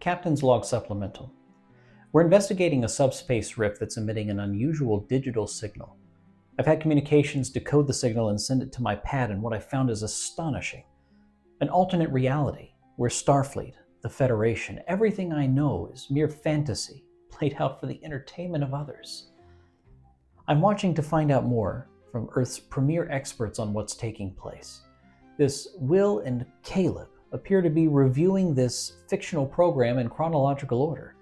Captain's Log Supplemental. We're investigating a subspace rift that's emitting an unusual digital signal. I've had communications decode the signal and send it to my pad, and what I found is astonishing. An alternate reality, where Starfleet, the Federation, everything I know is mere fantasy, played out for the entertainment of others. I'm watching to find out more from Earth's premier experts on what's taking place. This Will and Caleb appear to be reviewing this fictional program in chronological order.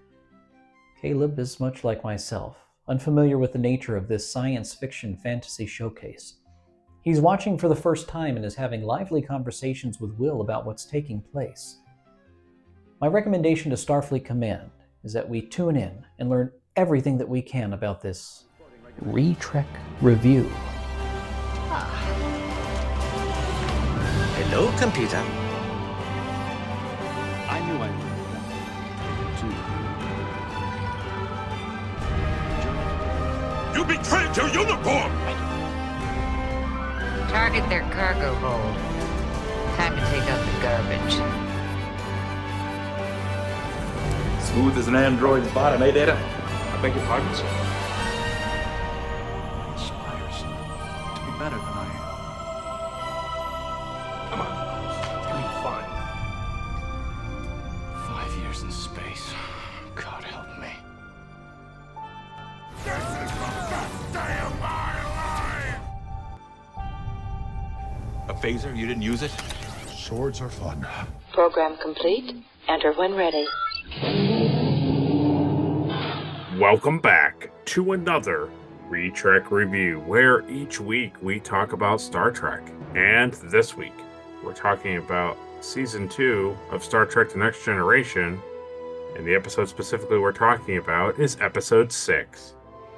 Caleb is much like myself, unfamiliar with the nature of this science fiction fantasy showcase. He's watching for the first time and is having lively conversations with Will about what's taking place. My recommendation to Starfleet Command is that we tune in and learn everything that we can about this Retrek review. Hello, computer. I knew I would. You betrayed your uniform! Target their cargo hold. Time to take out the garbage. Smooth as an android's bottom, eh, Data? I beg your pardon, sir. Aspires to be better than I am. Come on, it's gonna be fine. 5 years in space. God help me. This is the best day of my life! A phaser? You didn't use it? Swords are fun. Program complete. Enter when ready. Welcome back to another Retrek review, where each week we talk about Star Trek. And this week, we're talking about Season 2 of Star Trek The Next Generation, and the episode specifically we're talking about is Episode 6,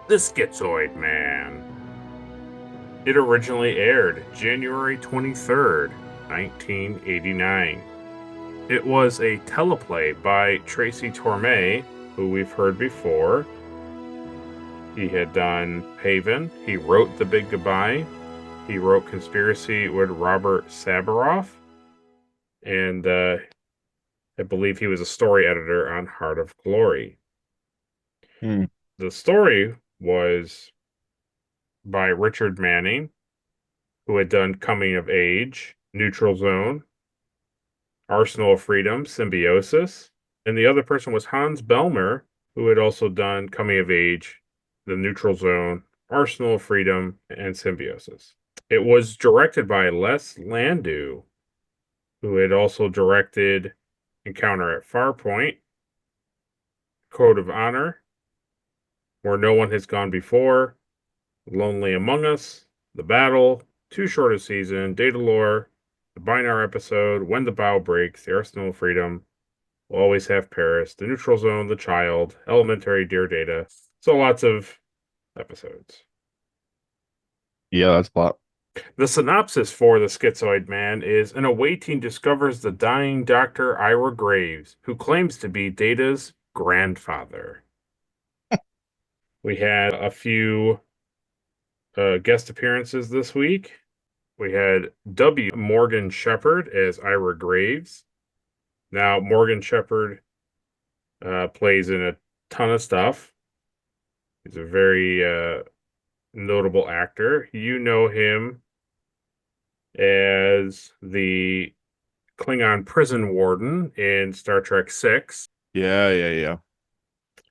The Schizoid Man. It originally aired January 23rd, 1989. It was a teleplay by Tracy Torme, who we've heard before. He had done Haven. He wrote The Big Goodbye. He wrote Conspiracy with Robert Sabaroff. And I believe he was a story editor on Heart of Glory. The story was by Richard Manning, who had done Coming of Age, Neutral Zone, Arsenal of Freedom, Symbiosis. And the other person was Hans Belmer, who had also done Coming of Age, The Neutral Zone, Arsenal of Freedom, and Symbiosis. It was directed by Les Landau, who had also directed Encounter at Farpoint, Code of Honor, Where No One Has Gone Before, Lonely Among Us, The Battle, Too Short a Season, Datalore, The Binar Episode, When the Bow Breaks, The Arsenal of Freedom, We'll Always Have Paris, The Neutral Zone, The Child, Elementary, Dear Data. So lots of episodes. Yeah, that's a lot. The synopsis for The Schizoid Man is: an away team discovers the dying Dr. Ira Graves, who claims to be Data's grandfather. We had a few guest appearances this week. We had W. Morgan Shepard as Ira Graves. Now, Morgan Shepard plays in a ton of stuff. He's a very notable actor. You know him as the Klingon prison warden in Star Trek VI. Yeah.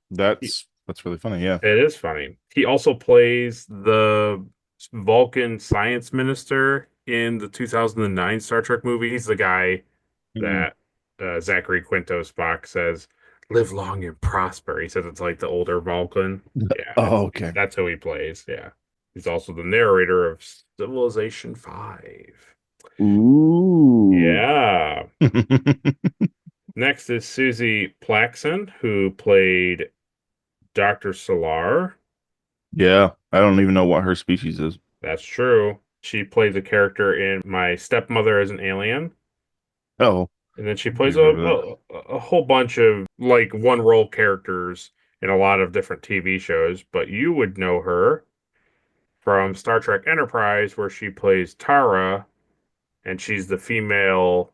That's really funny, yeah. It is funny. He also plays the Vulcan science minister in the 2009 Star Trek movie. He's the guy that Zachary Quinto Spock says, "Live long and prosper." He says it's like the older Vulcan. Yeah. Oh, okay. That's who he plays, yeah. He's also the narrator of Civilization 5. Ooh. Yeah. Next is Susie Plaxon, who played Dr. Solar. Yeah, I don't even know what her species is. That's true. She plays a character in My Stepmother as an Alien. Oh. And then she plays a whole bunch of like one role characters in a lot of different TV shows, but you would know her from Star Trek Enterprise, where she plays Tara, and she's the female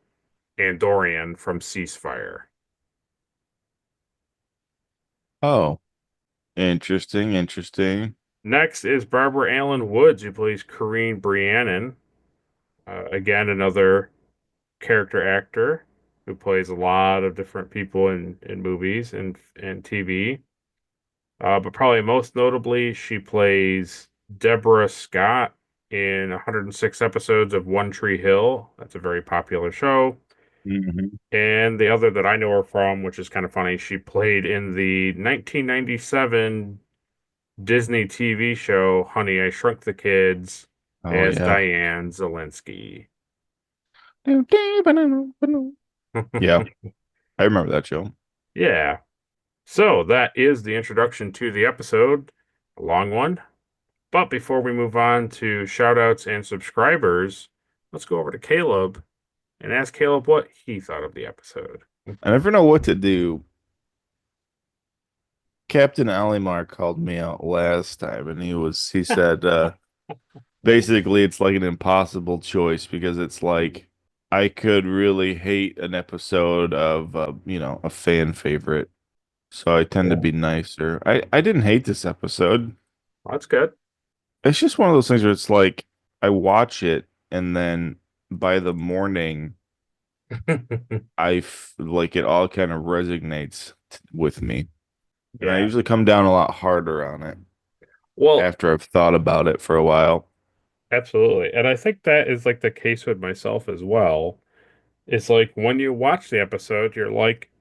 Andorian from Ceasefire. Oh, interesting, interesting. Next is Barbara Allen Woods, who plays Corinne Briannon. Again, another character actor who plays a lot of different people in movies and TV. But probably most notably, she plays Deborah Scott in 106 episodes of One Tree Hill. That's a very popular show. Hmm. And the other that I know her from, which is kind of funny, she played in the 1997 Disney TV show Honey, I Shrunk the Kids Oh as yeah. Diane Zelinsky. Yeah, I remember that show. Yeah. So that is the introduction to the episode. A long one. But before we move on to shout outs and subscribers, let's go over to Caleb and ask Caleb what he thought of the episode. I never know what to do. Captain Alimar called me out last time, and he said basically it's like an impossible choice because it's like I could really hate an episode of a fan favorite. So I tend to Yeah. be nicer. I didn't hate this episode. Well, that's good. It's just one of those things where it's like I watch it and then by the morning like it all kind of resonates with me. And I Yeah. usually come down a lot harder on it Well, after I've thought about it for a while. absolutely. And I think that is like the case with myself as well. It's like when you watch the episode, you're like,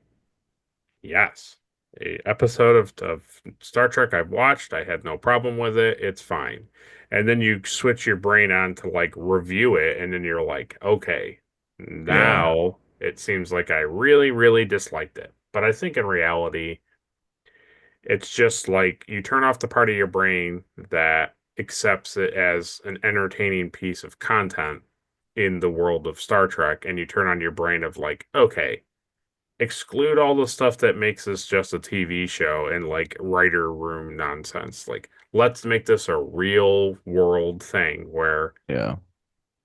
yes, a episode of Star Trek I've watched. I had no problem with it. It's fine. And then you switch your brain on to like review it, and then you're like, okay, Yeah. now it seems like I really, really disliked it. But I think in reality, it's just like you turn off the part of your brain that accepts it as an entertaining piece of content in the world of Star Trek, and you turn on your brain of like, okay, exclude all the stuff that makes this just a TV show and like writer room nonsense. Like, let's make this a real world thing where Yeah.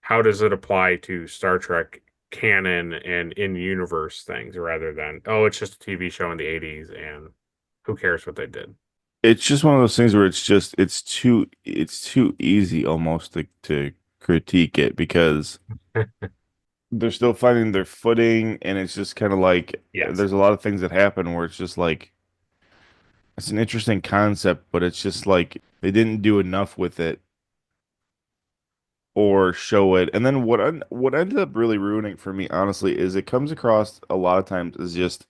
how does it apply to Star Trek canon and in universe things rather than, oh, it's just a TV show in the 80s and who cares what they did? It's just one of those things where it's too easy almost to critique it because they're still finding their footing and it's just kind of like Yes. there's a lot of things that happen where it's just like it's an interesting concept, but it's just like they didn't do enough with it or show it. And then what ended up really ruining it for me, honestly, is it comes across a lot of times as just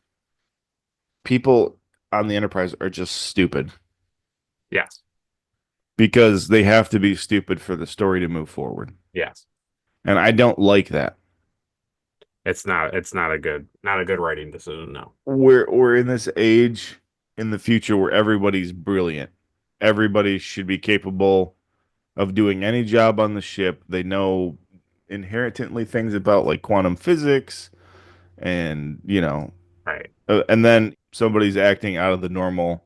people on the Enterprise are just stupid Yes. because they have to be stupid for the story to move forward. Yes. And I don't like that. It's not a good writing decision, no. We're in this age in the future where everybody's brilliant. Everybody should be capable of doing any job on the ship. They know inherently things about like quantum physics and, Right. and then somebody's acting out of the normal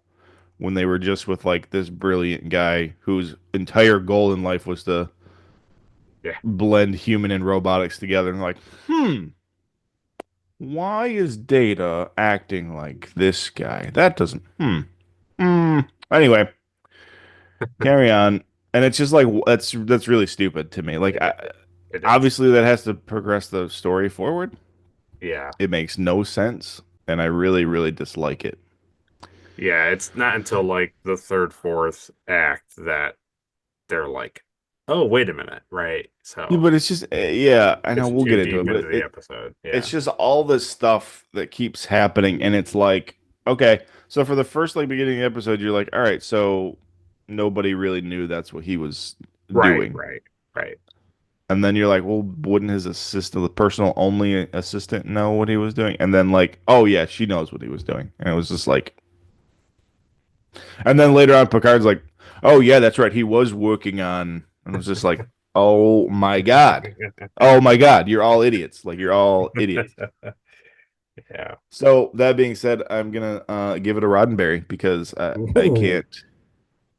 when they were just with like this brilliant guy whose entire goal in life was to Yeah. blend human and robotics together and like, why is Data acting like this guy? That doesn't. Anyway, carry on. And it's just like that's really stupid to me. Like, It, it is. obviously, that has to progress the story forward. Yeah. It makes no sense, and I really, really dislike it. Yeah, it's not until like the third, fourth act that they're like, "Oh, wait a minute," right? Yeah, So but it's just, yeah, I know it's we'll too get into it, deep but into the episode. it's Yeah, just all this stuff that keeps happening, and it's like, okay, so for the first like beginning of the episode, you're like, all right, so nobody really knew that's what he was right, doing. right, right. And then you're like, well, wouldn't his assistant, the personal only assistant, know what he was doing? And then like, oh yeah, she knows what he was doing. And it was just like, and then later on, Picard's like, oh yeah, that's right, he was working on, and it was just like, oh my God, you're all idiots. Like you're all idiots. Yeah. So that being said, I'm gonna give it a Roddenberry because Ooh,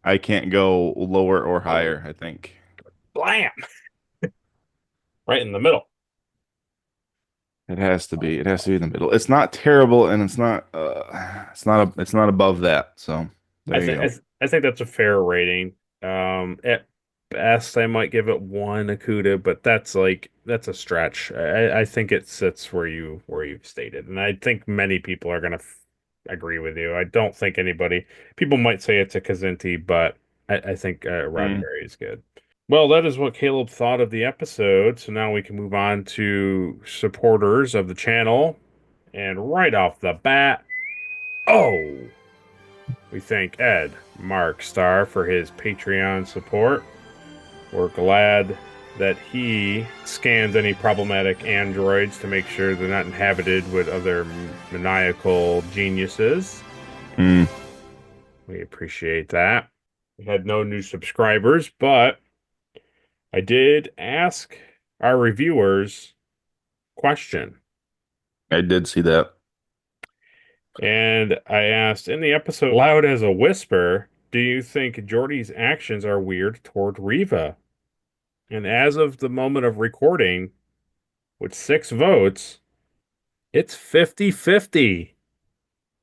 I can't go lower or oh, higher. I think. blam! Right in the middle. It has to be. It has to be in the middle. It's not terrible, and it's not above that. So I there you think go. I think that's a fair rating. At best, I might give it one Akuda, but that's a stretch. I think it sits where you've stated, and I think many people are gonna agree with you. I don't think anybody people might say it's a Kazinti, but I think Mm. Roddenberry is good. Well, that is what Caleb thought of the episode. So now we can move on to supporters of the channel, and right off the bat, oh. We thank Ed Mark Starr for his Patreon support. We're glad that he scans any problematic androids to make sure they're not inhabited with other maniacal geniuses. Mm. We appreciate that. We had no new subscribers, but I did ask our reviewers question. I did see that. And I asked in the episode, loud as a whisper, do you think Geordi's actions are weird toward Riva? And as of the moment of recording, with 6 votes, it's 50-50.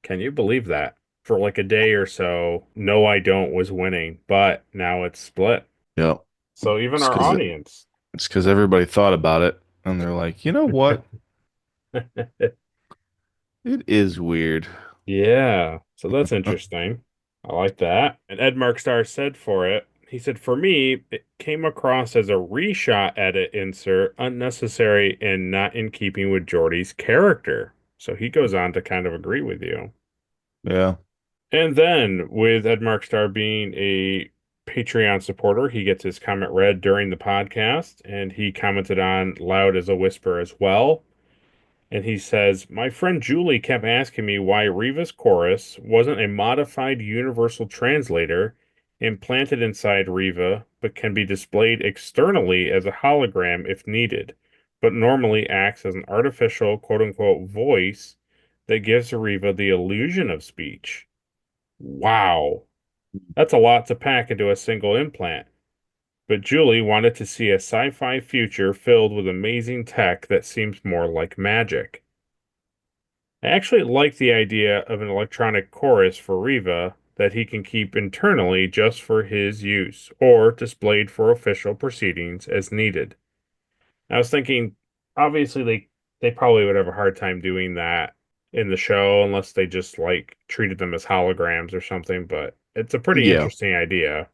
Can you believe that? For like a day or so, No, I Don't was winning, but now it's split. Yeah. So even It's our because audience. everybody thought about it, and they're like, you know what? It is weird. Yeah, so that's interesting. I like that. And Ed Mark Starr said for it, he said, for me, it came across as a reshot edit insert, unnecessary and not in keeping with Geordi's character. So he goes on to kind of agree with you. Yeah. And then, with Ed Mark Starr being a Patreon supporter, he gets his comment read during the podcast, and he commented on Loud as a Whisper as well. And he says, my friend Julie kept asking me why Riva's chorus wasn't a modified universal translator implanted inside Riva, but can be displayed externally as a hologram if needed, but normally acts as an artificial quote unquote voice that gives Riva the illusion of speech. Wow. That's a lot to pack into a single implant. But Julie wanted to see a sci-fi future filled with amazing tech that seems more like magic. I actually like the idea of an electronic chorus for Riva that he can keep internally just for his use, or displayed for official proceedings as needed. I was thinking, obviously they probably would have a hard time doing that in the show unless they just like treated them as holograms or something, but it's a pretty Yeah. interesting idea.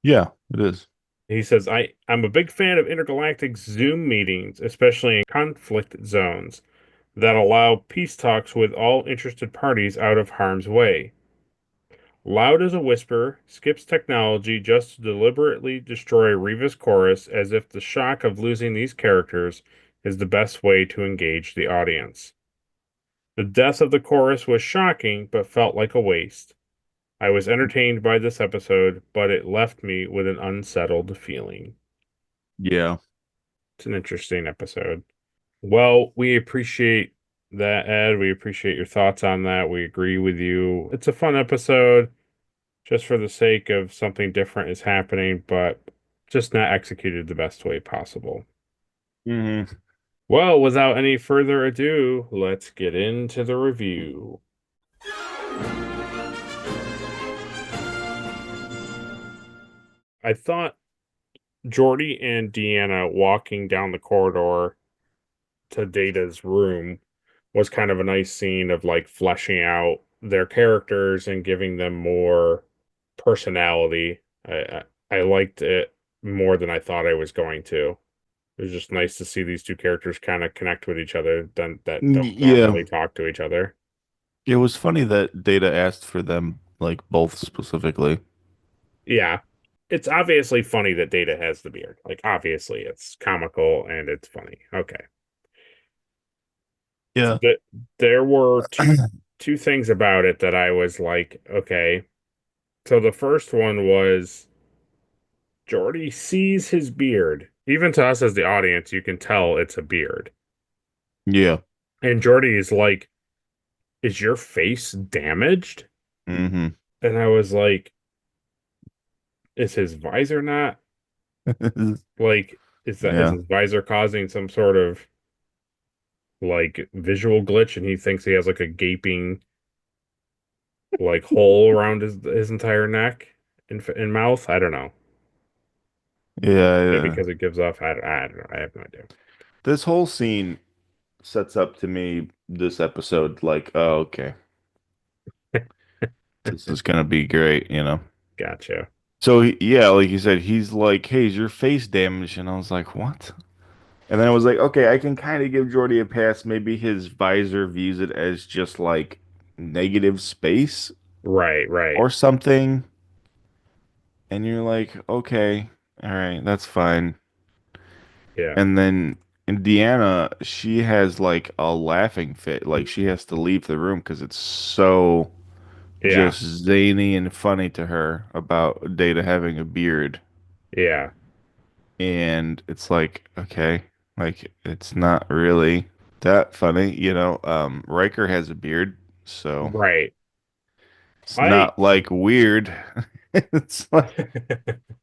Yeah, it is. He says, I'm a big fan of intergalactic Zoom meetings, especially in conflict zones, that allow peace talks with all interested parties out of harm's way. Loud as a whisper, skips technology just to deliberately destroy Reva's chorus as if the shock of losing these characters is the best way to engage the audience. The death of the chorus was shocking, but felt like a waste. I was entertained by this episode, but it left me with an unsettled feeling. Yeah. It's an interesting episode. Well, we appreciate that, Ed. We appreciate your thoughts on that. We agree with you. It's a fun episode just for the sake of something different is happening, but just not executed the best way possible. Hmm. Well, without any further ado, let's get into the review. I thought Jordy and Deanna walking down the corridor to Data's room was kind of a nice scene of like fleshing out their characters and giving them more personality. I liked it more than I thought I was going to. It was just nice to see these two characters kind of connect with each other that don't Yeah. normally talk to each other. It was funny that Data asked for them, like both specifically. Yeah. It's obviously funny that Data has the beard. Like obviously it's comical and it's funny. Okay. Yeah. There were two things about it that I was like, okay. So the first one was Jordy sees his beard. Even to us as the audience, you can tell it's a beard. Yeah. And Jordy is like, is your face damaged? Hmm. And I was like, is his visor not like is Yeah. his visor causing some sort of like visual glitch, and he thinks he has like a gaping like hole around his entire neck and mouth. I don't know. Yeah, Maybe yeah. because it gives off. I don't know. I have no idea. This whole scene sets up to me this episode like, oh, okay, this is gonna be great, you know. Gotcha. So yeah, like you said, he's like, "Hey, is your face damaged?" And I was like, "What?" And then I was like, "Okay, I can kind of give Jordy a pass. Maybe his visor views it as just like negative space Right, right. or something." And you're like, "Okay, all right, that's fine." Yeah, And then Indiana, she has like a laughing fit. Like she has to leave the room because it's so yeah, just zany and funny to her about Data having a beard. yeah. And it's like, okay, like it's not really that funny, you know. Riker has a beard, so Right. it's I not like weird. It's like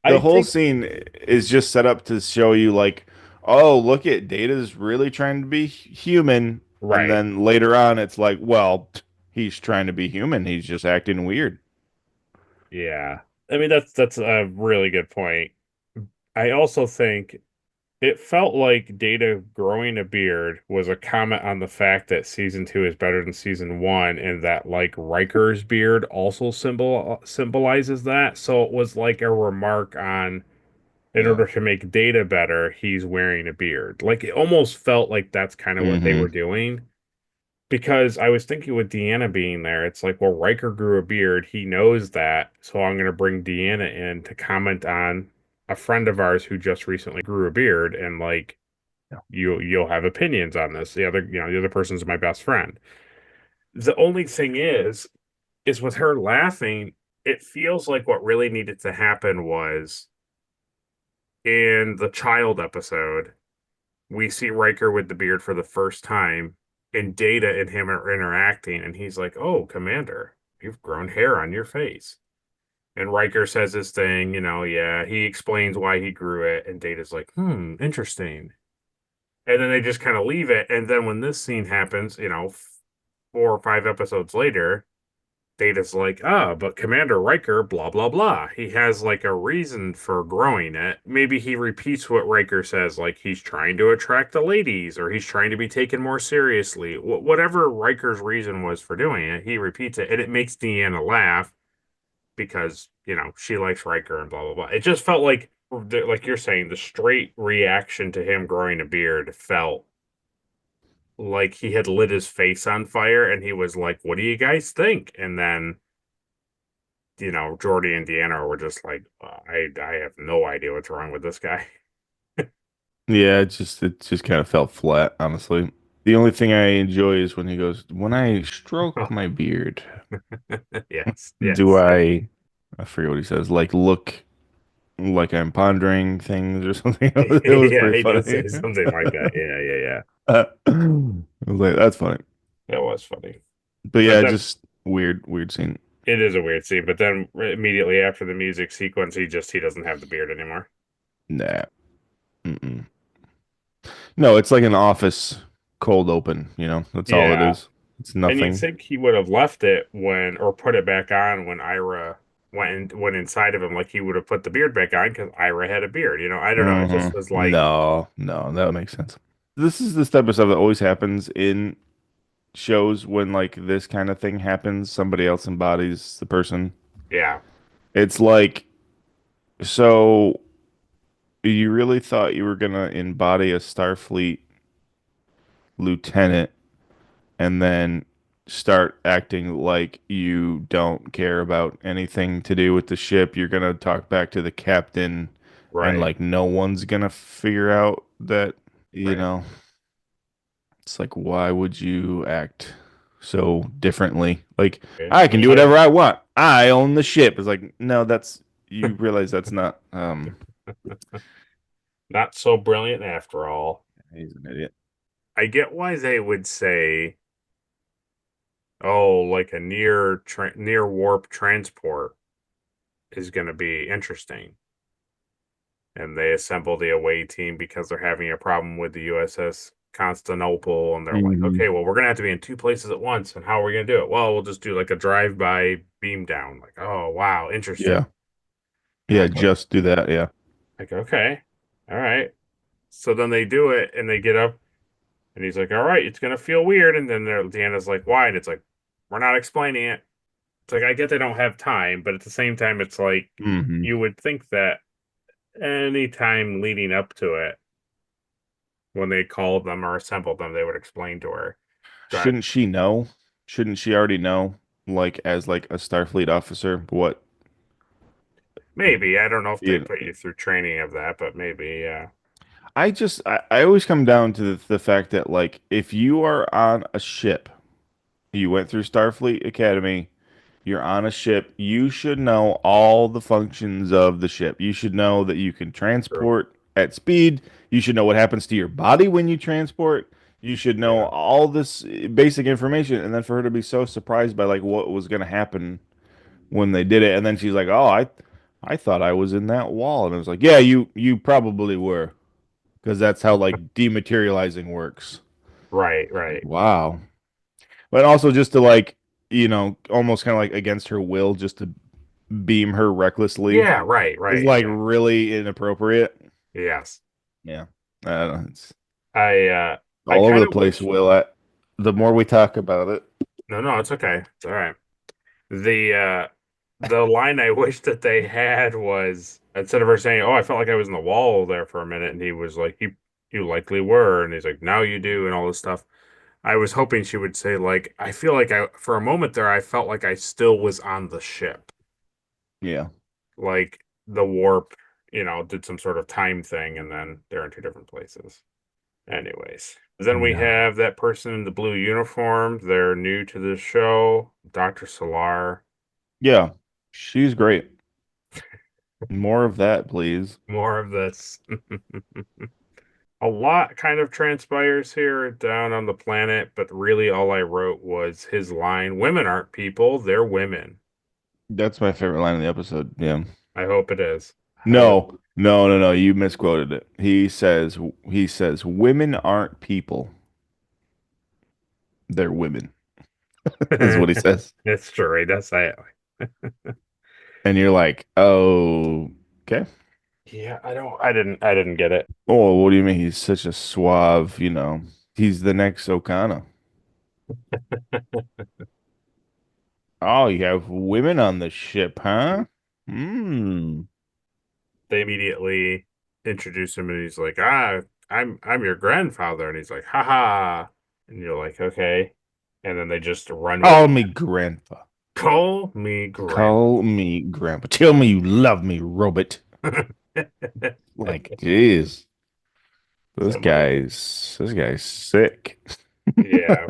the I whole think scene is just set up to show you like, oh, look at Data's really trying to be human, and right. then later on it's like, well, he's trying to be human, he's just acting weird. Yeah. I mean that's a really good point. I also think it felt like Data growing a beard was a comment on the fact that season two is better than season one, and that like Riker's beard also symbolizes that. So it was like a remark on in Yeah. order to make Data better, he's wearing a beard. Like it almost felt like that's kind of what they were Hmm. doing. Because I was thinking with Deanna being there, it's like, well, Riker grew a beard. He knows that. So I'm going to bring Deanna in to comment on a friend of ours who just recently grew a beard. And like, you'll have opinions on this. The other person's my best friend. The only thing is with her laughing, it feels like what really needed to happen was in the child episode we see Riker with the beard for the first time, and Data and him are interacting, and he's like, "Oh, Commander, you've grown hair on your face." And Riker says his thing, yeah, he explains why he grew it, and Data's like, interesting. And then they just kind of leave it. And then when this scene happens, 4 or 5 episodes later, Data's like, but Commander Riker, blah, blah, blah. He has like a reason for growing it. Maybe he repeats what Riker says, like he's trying to attract the ladies or he's trying to be taken more seriously. Whatever Riker's reason was for doing it, he repeats it. And it makes Deanna laugh because, she likes Riker and blah, blah, blah. It just felt like you're saying, the straight reaction to him growing a beard felt like he had lit his face on fire and he was like, what do you guys think? And then Jordy and Deanna were just like, I have no idea what's wrong with this guy. Yeah, it just kind of felt flat, honestly. The only thing I enjoy is when he goes, "When I stroke my beard, Yes, do yes, yeah. I forget what he says, like look like I'm pondering things or something." It was Yeah, pretty he did funny. say something like that. Yeah, yeah, yeah. I was like, that's funny. That was funny. But But yeah, then just weird scene. it is a weird scene. But then immediately after the music sequence, he doesn't have the beard anymore. Nah. Mm-mm. No, it's like an office cold open, you know. That's all it Yeah. is. It's And you'd nothing. think he would have left it or put it back on when Ira went inside of him, like he would have put the beard back on because Ira had a beard. I don't know. It Hmm. just was like, No, no, that makes sense. This is this type of stuff that always happens in shows when like this kind of thing happens. Somebody else embodies the person. yeah, It's like, so you really thought you were gonna embody a Starfleet lieutenant and then start acting like you don't care about anything to do with the ship. You're gonna talk back to the captain and right, like no one's gonna figure out that, you right. know, it's like why would you act so differently? Like Yeah. I I can do mean, whatever I want. I own the ship. It's like no, that's you realize that's not not so brilliant after all. he's an idiot. I get why they would say, "Oh, like a near warp transport is going to be interesting." And they assemble the away team because they're having a problem with the USS Constantinople, and they're like, Hmm. okay, well, we're gonna have to be in two places at once, and how are we gonna do it? Well, we'll just do like a drive-by beam down. Like, oh wow, interesting. Yeah. And Yeah, just do that. Yeah. okay, all right. So then they do it, and they get up, and he's like, all right, it's gonna feel weird. And then Deanna's like, why? And it's like, we're not explaining it. It's like I get they don't have time, but at the same time, it's like Hmm. you would think that any time leading up to it, when they called them or assembled them, they would explain to her. Drive. Shouldn't she know? Shouldn't she already know, like as like a Starfleet officer, what Maybe. I don't know if they you put you through training of that, but maybe, yeah. I always come down to the fact that like if you are on a ship, you went through Starfleet Academy, you're on a ship, you should know all the functions of the ship. You should know that you can True. transport at speed. You should know what happens to your body when you transport. You should know Yeah. all this basic information. And then for her to be so surprised by like what was going to happen when they did it, and then she's like, "Oh, I thought I was in that wall," and I was like, "Yeah, you probably were, because that's how like dematerializing works." Right, And right. wow. But also just to like, almost kind of like against her will, just to beam her recklessly Yeah, right, is right. like Yeah. really inappropriate. Yes. Yeah. I don't know. It's I all over kind the of place, wish Will. The more we talk about it. no, no, it's okay. It's all right. The line I wish that they had was instead of her saying, "Oh, I felt like I was in the wall there for a minute," and he was like, "You likely were," and he's like, "Now you do," and all this stuff. I was hoping she would say, like, I feel like for a moment there, I felt like I still was on the ship. Yeah. Like the warp, did some sort of time thing, and then they're in two different places. Anyways, then we No. have that person in the blue uniform. They're new to the show, Dr. Solar. Yeah. She's great. More of that, please. More of this. A lot kind of transpires here down on the planet, but really all I wrote was his line, women aren't people, they're women. That's my favorite line in the episode. Yeah. I hope it is. I hope. No, no, no, no. You misquoted it. He says, women aren't people. They're women, is what he says. It's true. He does say it. And you're like, oh, okay. Yeah, I didn't get it. Oh, what do you mean? He's such a suave. He's the next Okana. Oh, you have women on the ship, huh? Hmm. They immediately introduce him and he's like, I'm your grandfather. And he's like, haha. And you're like, okay. And then they just run with Call it. me grandpa. Call me Call me grandpa. Tell me you love me, robot. Like, jeez. This Somebody. guy's this guy's sick. Yeah.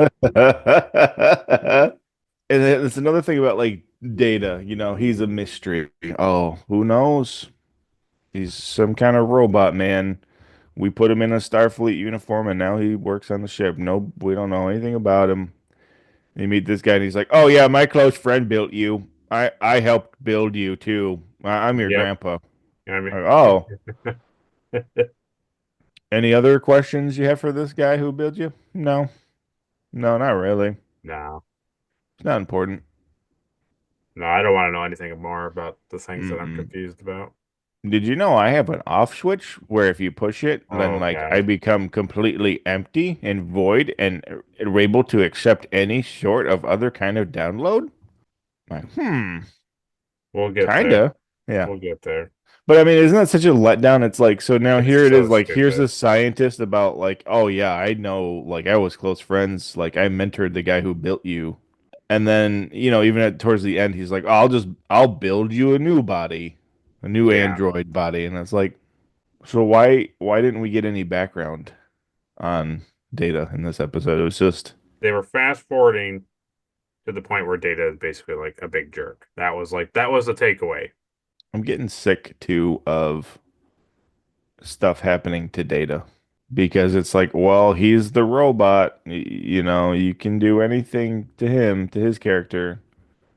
And it's another thing about like Data, he's a mystery. Oh, who knows? He's some kind of robot, man. We put him in a Starfleet uniform and now he works on the ship. No, we don't know anything about him. You meet this guy and he's like, "Oh yeah, my close friend built you. I helped build you too. I'm your Yep. grandpa." I mean, Like, oh, any other questions you have for this guy who built you? No. No, not really. no, It's not important. no, I don't want to know anything more about the things that I'm Mm-mm. confused about. Did you know I have an off switch where if you push it, then Oh, like I God. become completely empty and void and are able to accept any sort of other kind of download? Like, We'll get there. kinda. Yeah. We'll get there. But I mean, isn't that such a letdown? It's like, so now It's here it so is, like, here's stupid. this scientist about like, oh yeah, I know, like I was close friends, like I mentored the guy who built you. And then, even towards the end, he's like, oh, I'll build you a new body, a new Yeah. android body. And it's like, so why didn't we get any background on Data in this episode? It was just They were fast forwarding to the point where Data is basically like a big jerk. That was the takeaway. I'm getting sick too of stuff happening to Data because it's like, well, he's the robot, you can do anything to him, to his character.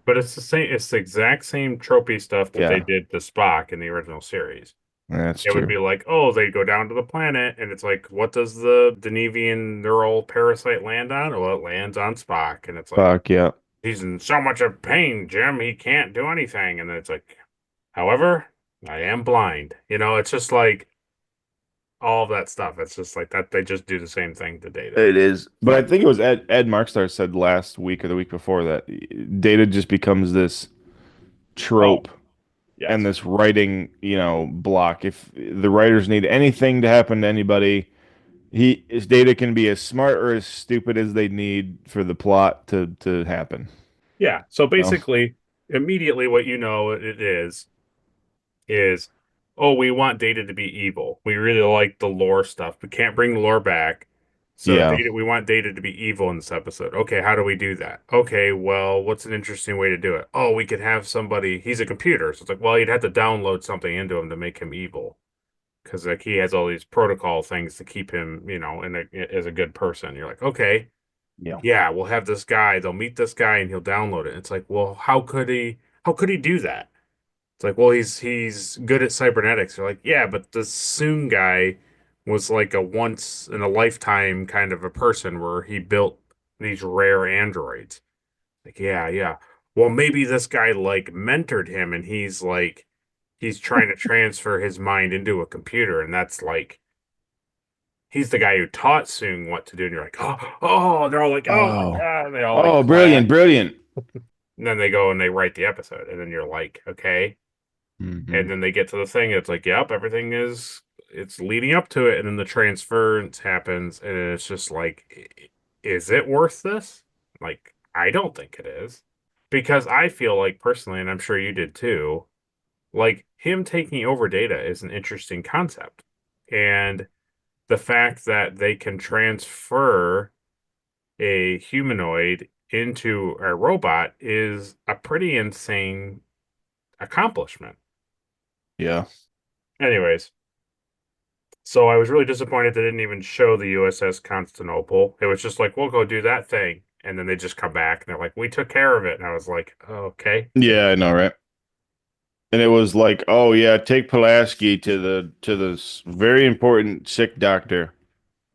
But it's the exact same tropey stuff that they Yeah. did to Spock in the original series. That's It would be true. like, oh, they go down to the planet, and it's like, what does the Denevian neural parasite land on? Well, it lands on Spock, and it's like, Fuck yeah. he's in so much of pain, Jim, he can't do anything. And then it's like, however, I am blind. It's just like all of that stuff. It's just like that. They just do the same thing to Data. It is. But I think it was Ed Markstar said last week or the week before that Data just becomes this Oh, trope and yes. this writing, block. If the writers need anything to happen to anybody, his Data can be as smart or as stupid as they need for the plot to happen. Yeah. So No. basically, immediately what it is, oh, we want Data to be evil. We really like the lore stuff. We can't bring the lore back. So Yeah. Data, we want Data to be evil in this episode. Okay, how do we do that? Okay, well, what's an interesting way to do it? Oh, we could have somebody, he's a computer. So it's like, well, you'd have to download something into him to make him evil. Because like he has all these protocol things to keep him, as a good person. You're like, okay, Yeah. yeah, we'll have this guy, they'll meet this guy and he'll download it. It's like, well, how could he do that? It's like, well, he's good at cybernetics. They're like, yeah, but the Soong guy was like a once in a lifetime kind of a person where he built these rare androids. Like, yeah, yeah. Well, maybe this guy like mentored him and he's trying to transfer his mind into a computer, and that's like he's the guy who taught Soong what to do. And you're like, oh, they're all like, oh my Oh. God, and they all like Oh, clap. brilliant, brilliant. And then they go and they write the episode, and then you're like, okay. Hmm. And then they get to the thing, it's like, yep, it's leading up to it, and then the transference happens, and it's just like, is it worth this? Like, I don't think it is. Because I feel like personally, and I'm sure you did too, like him taking over Data is an interesting concept. And the fact that they can transfer a humanoid into a robot is a pretty insane accomplishment. Yeah. Anyways, so I was really disappointed they didn't even show the USS Constantinople. It was just like, we'll go do that thing. And then they just come back and they're like, we took care of it. And I was like, oh, okay. Yeah, I know, right? And it was like, oh yeah, take Pulaski to this very important sick doctor.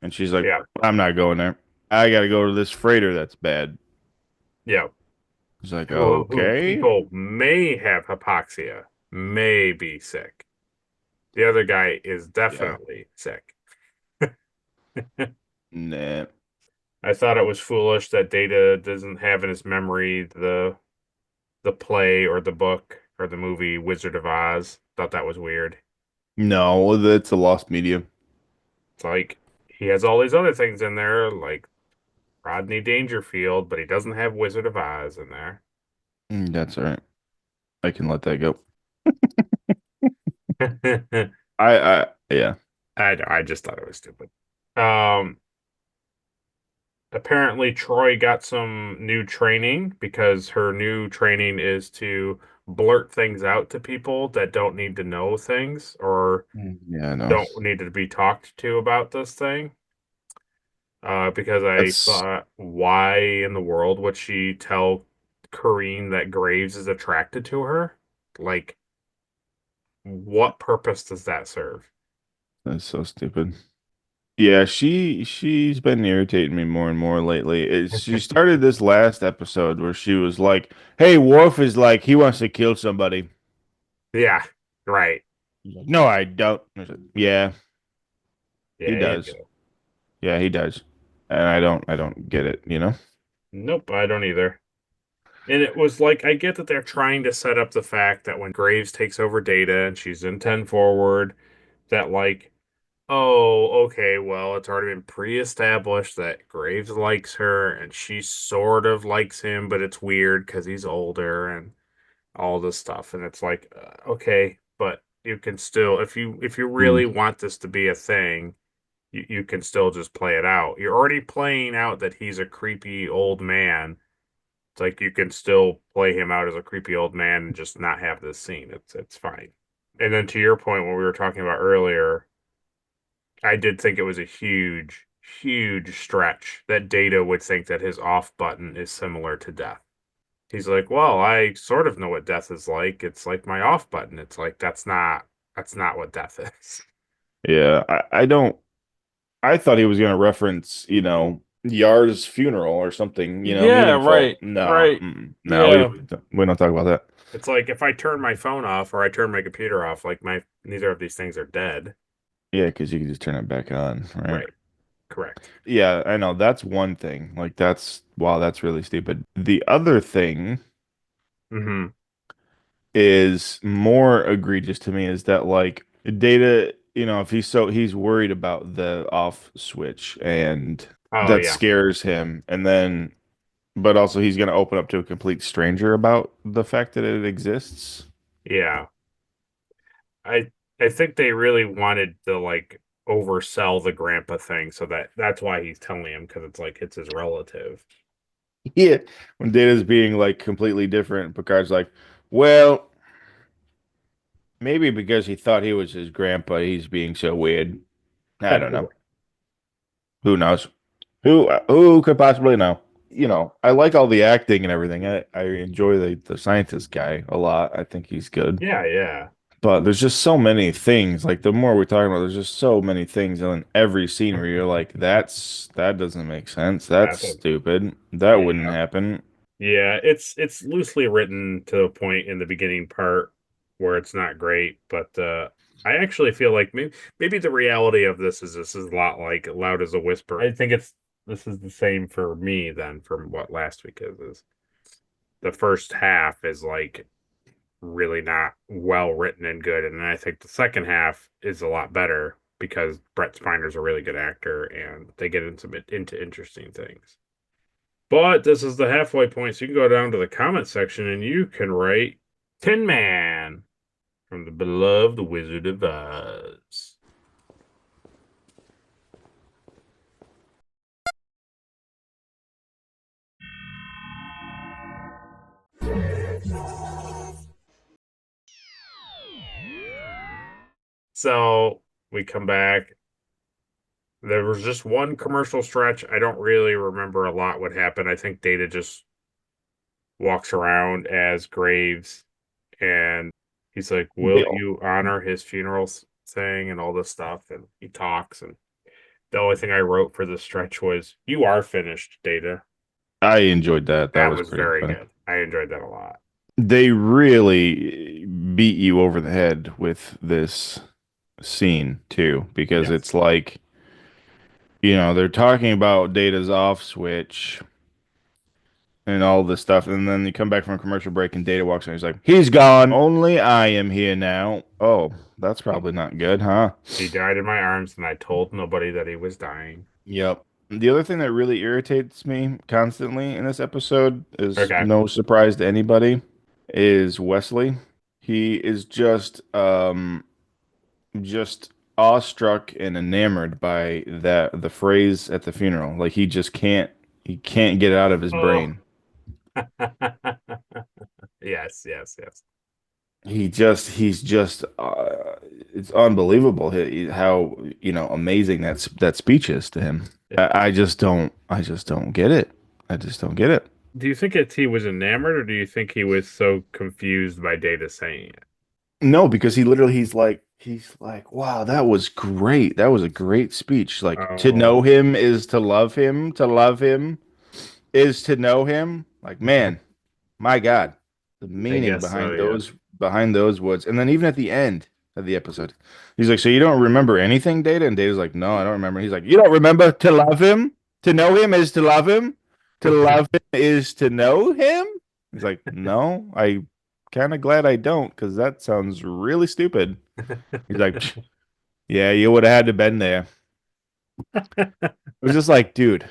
And she's like, Yeah. I'm not going there. I gotta go to this freighter that's bad. Yeah. He's like, Who okay. people may have hypoxia, may be sick. The other guy is Yeah. definitely sick. Nah. I thought it was foolish that Data doesn't have in his memory the play or the book or the movie Wizard of Oz. Thought that was weird. No, that's a lost medium. It's like he has all these other things in there, like Rodney Dangerfield, but he doesn't have Wizard of Oz in there. That's all right. I can let that go. I Yeah. I just thought it was stupid. Um, Apparently Troy got some new training because her new training is to blurt things out to people that don't need to know things or Yeah, I know. don't need to be talked to about this thing. Because I That's thought, why in the world would she tell Kareen that Graves is attracted to her? Like, what purpose does that serve? that's so stupid. Yeah, she's been irritating me more and more lately. She started this last episode where she was like, "Hey, Worf is like he wants to kill somebody." Yeah, right. He's like, no, I don't. I said, yeah, he Yeah, you does. do. Yeah, he does. And I don't get it, you know? Nope, I don't either. And it was like, I get that they're trying to set up the fact that when Graves takes over Data and she's in 10 forward, that like, oh, okay, well, it's already been pre-established that Graves likes her and she sort of likes him, but it's weird because he's older and all this stuff. And it's like, okay, but you can still, if you Mm, really want this to be a thing, you can still just play it out. You're already playing out that he's a creepy old man. It's like you can still play him out as a creepy old man and just not have this scene. It's fine. And then to your point, what we were talking about earlier, I did think it was a huge, huge stretch that Data would think that his off button is similar to death. He's like, well, I sort of know what death is like. It's like my off button. It's like that's not. That's not what death is. Yeah, I don't. I thought he was going to reference, Yar's funeral or something, Yeah, meaningful. right, No, right. no, Yeah. we don't talk about that. It's like if I turn my phone off or I turn my computer off, like my neither of these things are dead. Yeah, because you can just turn it back on, right? Right. Correct. Yeah, I know. That's one thing. Like wow, that's really stupid. The other thing Mm-hmm. is more egregious to me is that like Data, if he's worried about the off switch and Oh that yeah. scares him, and then but also he's going to open up to a complete stranger about the fact that it exists. Yeah. I I think they really wanted to like oversell the grandpa thing, so that's why he's telling him because it's like it's his relative. Yeah, when Data's being like completely different, Picard's like, well, maybe because he thought he was his grandpa, he's being so weird. I don't know. Who knows? Who could possibly know? I like all the acting and everything. I enjoy the scientist guy a lot. I think he's good. Yeah, yeah. But there's just so many things. Like the more we're talking about, there's just so many things in every scene where you're like, that doesn't make sense. That's That's a stupid. That wouldn't yeah. happen. Yeah, it's loosely written to a point in the beginning part where it's not great, but I actually feel like maybe the reality of this is a lot like Loud as a Whisper. I think this is the same for me then from what last week is the first half is like really not well written and good, and then I think the second half is a lot better because Brett Spiner's a really good actor and they get into interesting things. But this is the halfway point, so you can go down to the comment section and you can write Tin Man from the beloved Wizard of Oz. So we come back. There was just one commercial stretch. I don't really remember a lot what happened. I think Data just walks around as Graves and he's like, will Bill. you honor his funeral thing and all this stuff? And he talks. And the only thing I wrote for the stretch was, you are finished, Data. I enjoyed that. That That was was pretty very funny. good. I enjoyed that a lot. They really beat you over the head with this scene too, because Yes. it's like, they're talking about Data's off switch and all this stuff, and then you come back from a commercial break and Data walks in. He's like, "He's gone. Only I am here now." Oh, that's probably not good, huh? He died in my arms, and I told nobody that he was dying. Yep. The other thing that really irritates me constantly in this episode is Okay. no surprise to anybody is Wesley. He is just awestruck and enamored by the phrase at the funeral. Like he can't get it out of his Oh. brain. Yes, yes, yes. He's just it's unbelievable how amazing that speech is to him. I just don't get it. I just don't get it. Do you think he was enamored, or do you think he was so confused by Data saying it? No, because he's like, wow, that was great. That was a great speech. Like to know Oh, him is to love him. To love him is to know him. Like, man, my God, the I meaning guess so, yeah. behind those words. And then even at the end of the episode, he's like, "So you don't remember anything, Data?" And Data's like, "No, I don't remember." He's like, "You don't remember to love him? To know him is to love him. To love him is to know him." He's like, "No, I kind of glad I don't, because that sounds really stupid." He's like, "Psh, yeah, you would have had to been there." It was just like, dude.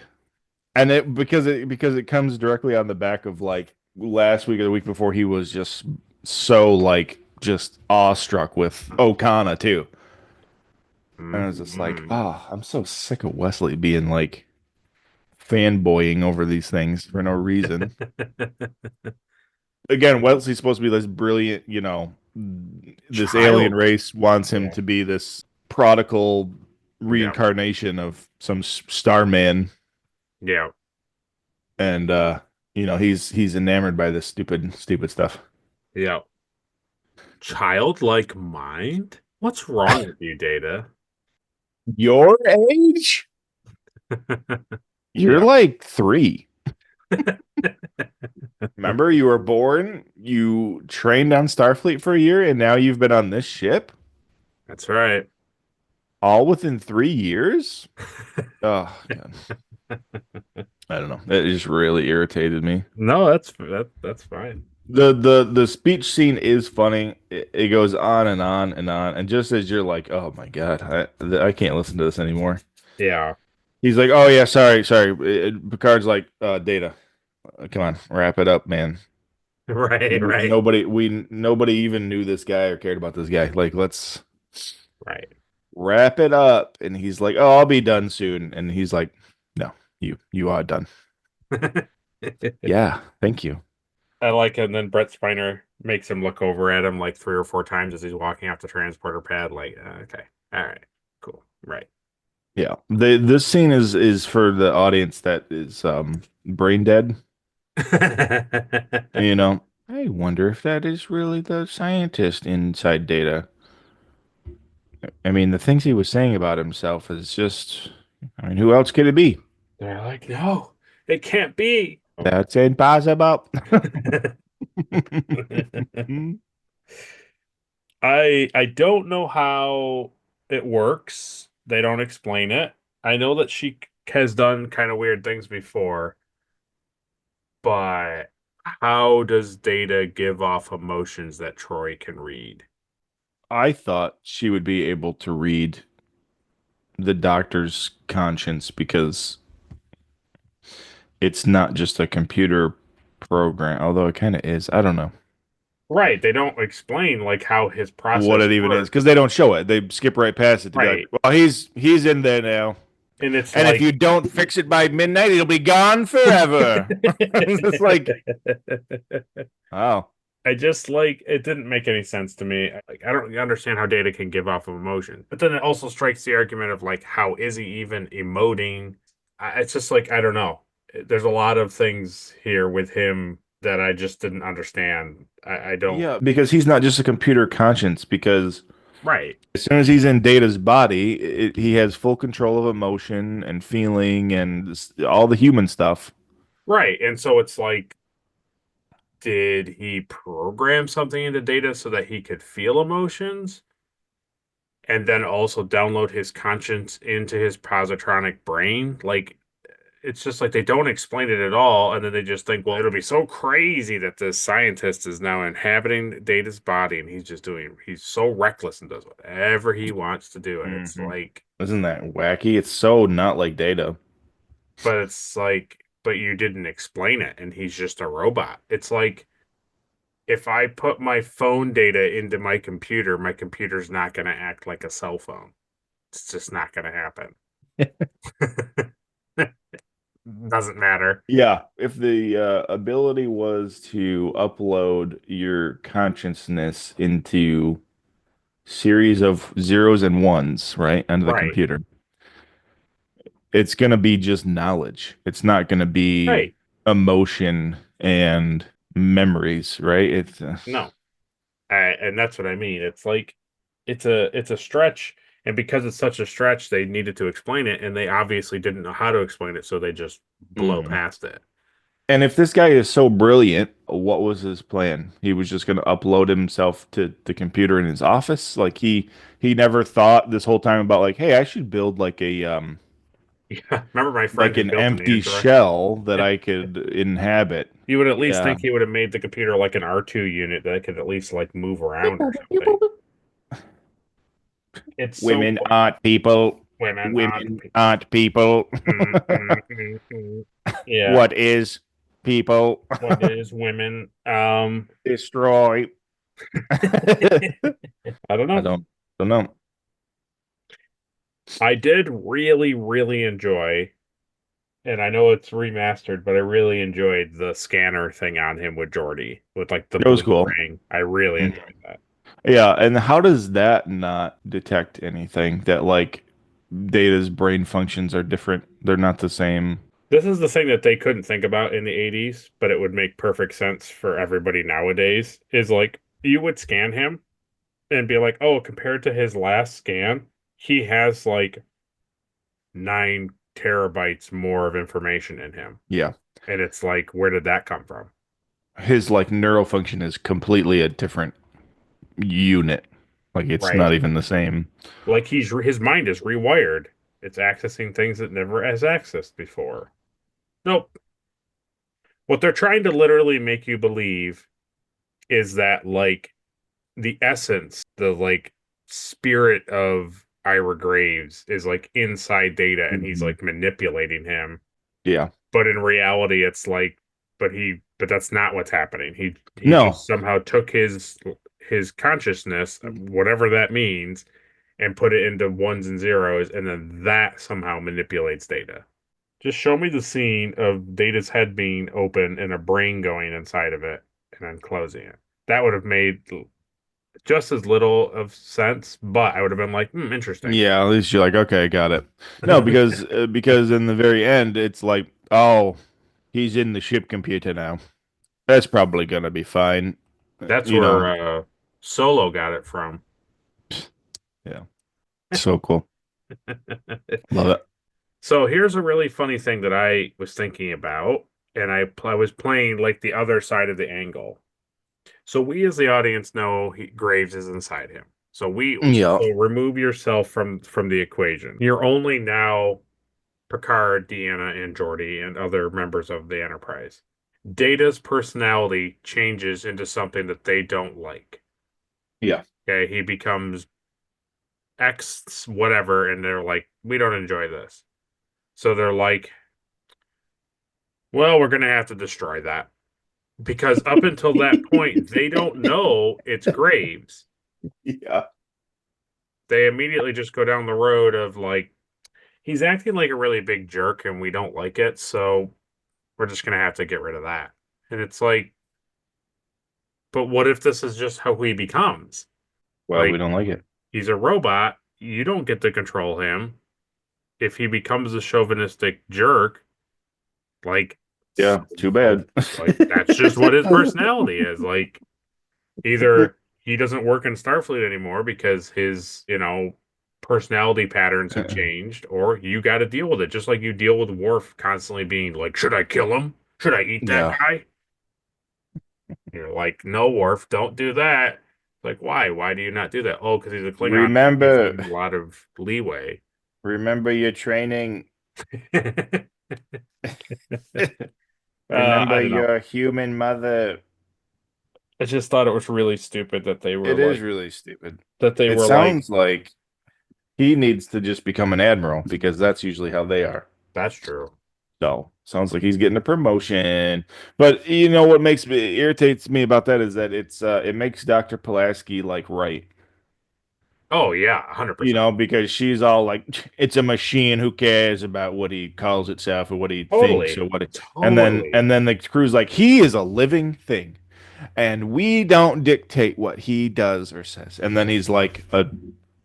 And it comes directly on the back of like last week or the week before, he was just so like just awestruck with Okana too. And I was just like, Mhm. oh, I'm so sick of Wesley being like fanboying over these things for no reason. Again, Wesley's supposed to be this brilliant, this alien Child. race wants him Yeah. to be this prodigal Yeah. reincarnation of some Starman, Yeah. and he's enamored by this stupid stuff. Yeah. Childlike mind? What's wrong with you, Data? Your age? You're Yeah. like 3. Remember, you were born, you trained on Starfleet for a year, and now you've been on this ship That's right. all within 3 years? Oh, God. I don't know. It just really irritated me. No, that's fine. The speech scene is funny. It goes on and on and on, and just as you're like, oh my God, I can't listen to this anymore. Yeah. He's like, oh yeah, sorry. Picard's like, Data, come on, wrap it up, man. Right, right, Nobody even knew this guy or cared about this guy. Like, let's right. wrap it up. And he's like, oh, I'll be done soon. And he's like, no, you are done. Yeah, thank you. I like it. And then Brett Spiner makes him look over at him like 3 or 4 times as he's walking off the transporter pad. Like, okay, all right, cool, right. Yeah. This scene is for the audience that is brain dead. You know, I wonder if that is really the scientist inside Data. I mean, the things he was saying about himself is just, I mean, who else could it be? They're like, no, it can't be. That's impossible. I don't know how it works. They don't explain it. I know that she has done kind of weird things before, but how does Data give off emotions that Troy can read? I thought she would be able to read the doctor's conscience because it's not just a computer program, although it kind of is. I don't know Right, they don't explain like how his what process it even is works. because they don't show it. They skip right past it to be like, Right. well, he's in there now. And it's And if like you don't fix it by midnight, it'll be gone forever. It's like, oh, I just like it didn't make any sense to me. Like I don't understand how Data can give off of emotion. But then it also strikes the argument of like how is he even emoting? It's just like I don't know. There's a lot of things here with him that I just didn't understand. I don't. yeah, because he's not just a computer conscience. Because Right. as soon as he's in Data's body, he has full control of emotion and feeling and all the human stuff. Right. And so it's like did he program something into Data so that he could feel emotions? And then also download his conscience into his positronic brain. Like it's just like they don't explain it at all, and then they just think, well, it'll be so crazy that this scientist is now inhabiting Data's body, and he's so reckless and does whatever he wants to do, and it's Mhm. like, Isn't that wacky? It's so not like Data. but it's like, but you didn't explain it, and he's just a robot. It's like if I put my phone data into my computer's not going to act like a cell phone. It's just not going to happen. Doesn't matter. Yeah, if the ability was to upload your consciousness into series of zeros and ones, right, onto the Right. computer, it's going to be just knowledge. It's not going to be Right. emotion and memories, right? It's No. And that's what I mean. It's like it's a stretch, and because it's such a stretch, they needed to explain it, and they obviously didn't know how to explain it, so they just blow Mhm. past it. And if this guy is so brilliant, what was his plan? He was just going to upload himself to the computer in his office. Like he never thought this whole time about like, hey, I should build Yeah, remember my friend like who an built an empty android? shell that I could inhabit. You would at least Yeah. think he would have made the computer like an R2 unit that could at least like move around or something. It's so Women aren't people. women on. Women aren't people. Yeah, What is people? what is women? Destroy. I don't I know. don't know. I did really, really enjoy, and I know it's remastered, but I really enjoyed the scanner thing on him with Jordy, with like the It was blue cool. ring. I really Mm. enjoyed that. Yeah, and how does that not detect anything that like Data's brain functions are different? They're not the same. This is the thing that they couldn't think about in the 80s, but it would make perfect sense for everybody nowadays. Is like you would scan him, and be like, oh, compared to his last scan, he has like 9 terabytes more of information in him. Yeah. And it's like, where did that come from? His like neural function is completely a different unit. Like it's Right. not even the same. Like his mind is rewired. It's accessing things it never has accessed before. Nope. What they're trying to literally make you believe is that like the essence, the like spirit of Ira Graves is like inside Data and he's Mhm. like manipulating him. Yeah. But in reality it's like but that's not what's happening. He No. just somehow took his consciousness, whatever that means, and put it into ones and zeros, and then that somehow manipulates Data. Just show me the scene of Data's head being open and a brain going inside of it and then closing it. That would have made just as little of sense, but I would have been like, interesting. Yeah, at least you're like, okay, got it. No, because in the very end, it's like, oh, he's in the ship computer now. That's probably gonna be fine. That's You know, where Solo got it from. yeah, so cool. Love it. So here's a really funny thing that I was thinking about, and I was playing like the other side of the angle. So we as the audience know Graves is inside him. So Yeah, so remove yourself from the equation. You're only now Picard, Deanna, and Geordi, and other members of the Enterprise. Data's personality changes into something that they don't like. yeah, Okay, he becomes X whatever, and they're like, we don't enjoy this. So they're like, well, we're gonna have to destroy that. Because up until that point, they don't know it's Graves. yeah. They immediately just go down the road of like, he's acting like a really big jerk and we don't like it, so we're just gonna have to get rid of that. And it's like, but what if this is just how he becomes? Well, we Like, don't like it. he's a robot, you don't get to control him. If he becomes a chauvinistic jerk, like, Yeah, too bad. like that's just what his personality is. Like, either he doesn't work in Starfleet anymore because his, personality patterns have changed, or you got to deal with it. Just like you deal with Worf constantly being like, should I kill him? Should I eat that Yeah. guy? You're like, no, Worf, don't do that. Like, why? Why do you not do that? Oh, because he's a Klingon. Gives Remember, him a lot of leeway. remember your training. I Remember don't know. your human mother. I just thought it was really stupid that they were It is like really stupid. that they It were like, sounds like he needs to just become an admiral because that's usually how they are. that's true. So sounds like he's getting a promotion. But you know what irritates me about that is that it makes Dr. Pulaski like right. Oh yeah, You 100%. know, because she's all like, it's a machine. Who cares about what he calls itself or what he thinks Totally. or what? Totally. And then the crew's like, he is a living thing, and we don't dictate what he does or says. And then he's like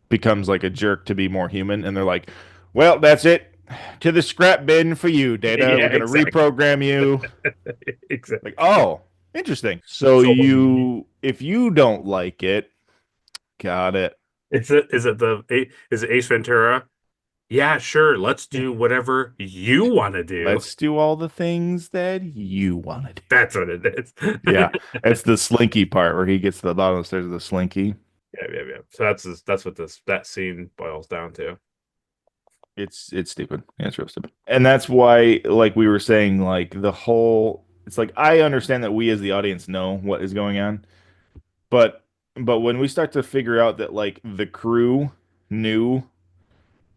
becomes like a jerk to be more human. And they're like, well, that's it. To the scrap bin for you, Data. Yeah, We're gonna exactly. reprogram you. Exactly. Like, oh, interesting. So So if you don't like it, got it. is it Ace Ventura? Yeah, sure. Let's do whatever you want to do. Let's do all the things that you want to do. That's what it is. Yeah, it's the slinky part where he gets to the bottom of the stairs of the slinky. Yeah. So that's what that scene boils down to. It's stupid. Yeah, it's real stupid. And that's why, like we were saying, like the whole it's like I understand that we as the audience know what is going on, but when we start to figure out that like the crew knew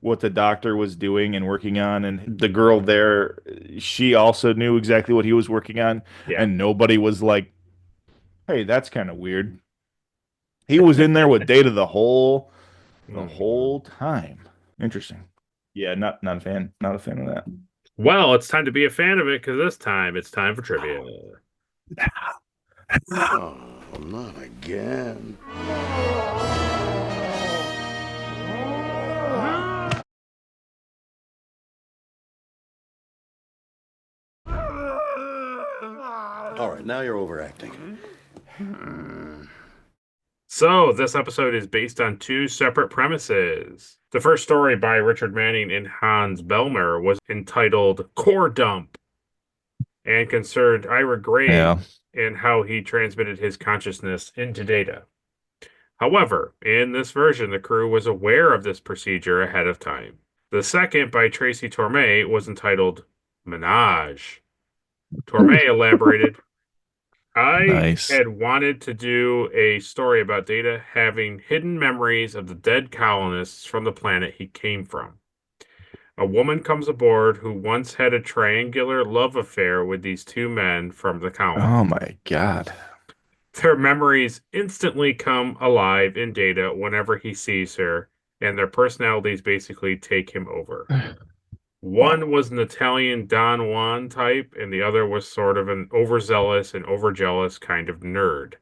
what the doctor was doing and working on, and the girl there, she also knew exactly what he was working on, Yeah. and nobody was like, hey, that's kind of weird. He was in there with Data the whole time. Interesting. Yeah, not a fan. Not a fan of that. Well, it's time to be a fan of it because this time it's time for trivia. Oh, not again. All right, now you're overacting. So, this episode is based on two separate premises. The first story by Richard Manning and Hans Bellmer was entitled Core Dump and concerned Ira Graves and how he transmitted his consciousness into Data. However, in this version, the crew was aware of this procedure ahead of time. The second, by Tracy Torme, was entitled Menage. Torme elaborated, I had wanted to do a story about Data having hidden memories of the dead colonists from the planet he came from. A woman comes aboard who once had a triangular love affair with these two men from the colony. Oh my God. Their memories instantly come alive in Data whenever he sees her, and their personalities basically take him over. One was an Italian Don Juan type, and the other was sort of an overzealous and overjealous kind of nerd.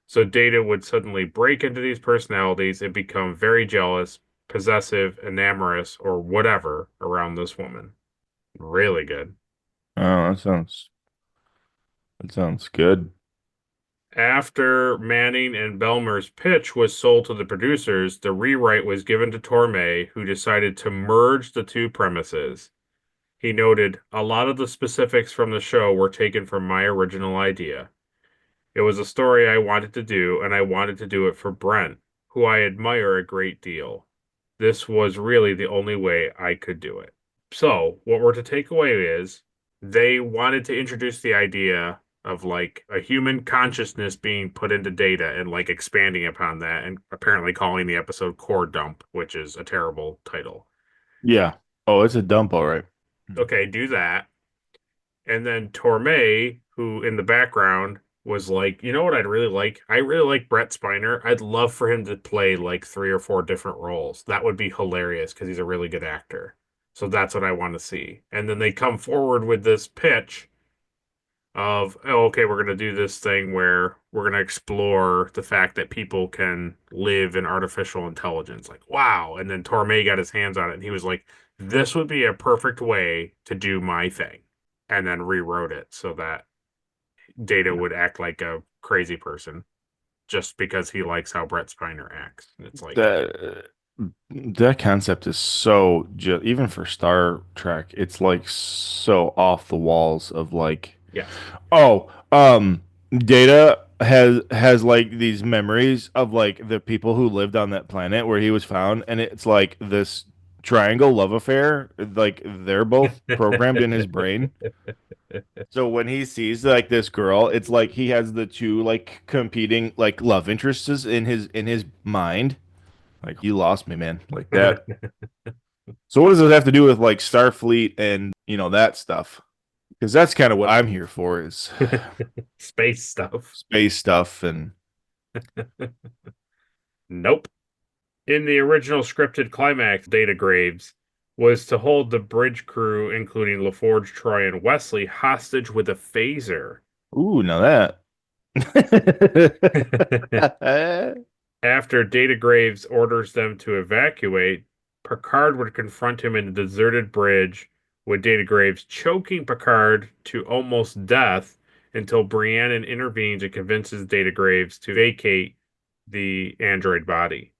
So Data would suddenly break into these personalities and become very jealous, possessive, enamorous, or whatever around this woman. Really good. Oh, that sounds good. After Manning and Belmer's pitch was sold to the producers, the rewrite was given to Torme, who decided to merge the two premises. He noted, a lot of the specifics from the show were taken from my original idea. It was a story I wanted to do, and I wanted to do it for Brent, who I admire a great deal. This was really the only way I could do it. So, what we're to take away is they wanted to introduce the idea of like a human consciousness being put into Data and like expanding upon that, and apparently calling the episode Core Dump, which is a terrible title. Yeah. Oh, it's a dump, all right. Okay, do that. And then Torme, who in the background was like, you know what I'd really like? I really like Brett Spiner. I'd love for him to play like 3 or 4 different roles. That would be hilarious because he's a really good actor. So that's what I want to see. And then they come forward with this pitch of, oh, okay, we're going to do this thing where we're going to explore the fact that people can live in artificial intelligence. Like, wow. And then Torme got his hands on it and he was like, this would be a perfect way to do my thing. And then rewrote it so that Data would act like a crazy person just because he likes how Brett Spiner acts. It's like that concept is so even for Star Trek, it's like so off the walls of like, yeah. Oh, Data has like these memories of like the people who lived on that planet where he was found, and it's like this triangle love affair. Like they're both programmed in his brain. So when he sees like this girl, it's like he has the two like competing like love interests in his mind. Like you lost me, man. Like that. So what does it have to do with like Starfleet and that stuff? Because that's kind of what I'm here for is space stuff and nope. In the original scripted climax, Data Graves was to hold the bridge crew, including LaForge, Troy, and Wesley, hostage with a phaser. Ooh, now that. After Data Graves orders them to evacuate, Picard would confront him in a deserted bridge, with Data Graves choking Picard to almost death until Brianna intervenes and convinces Data Graves to vacate the android body.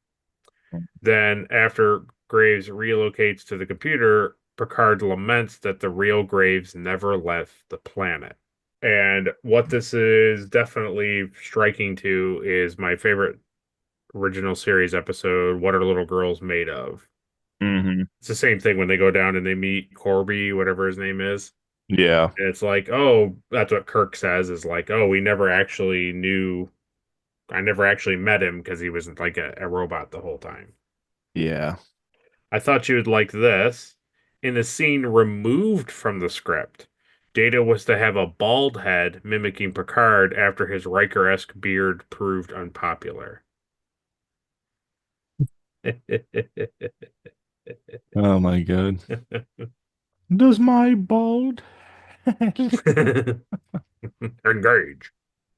Then, after Graves relocates to the computer, Picard laments that the real Graves never left the planet. And what this is definitely striking to is my favorite original series episode, What Are Little Girls Made Of? Mm-hmm. It's the same thing when they go down and they meet Corby, whatever his name is. Yeah. And it's like, oh, that's what Kirk says is like, oh, we never actually knew. I never actually met him because he was like a robot the whole time. Yeah. I thought you would like this. In a scene removed from the script, Data was to have a bald head mimicking Picard after his Riker-esque beard proved unpopular. Oh my God. Does my bald Engage.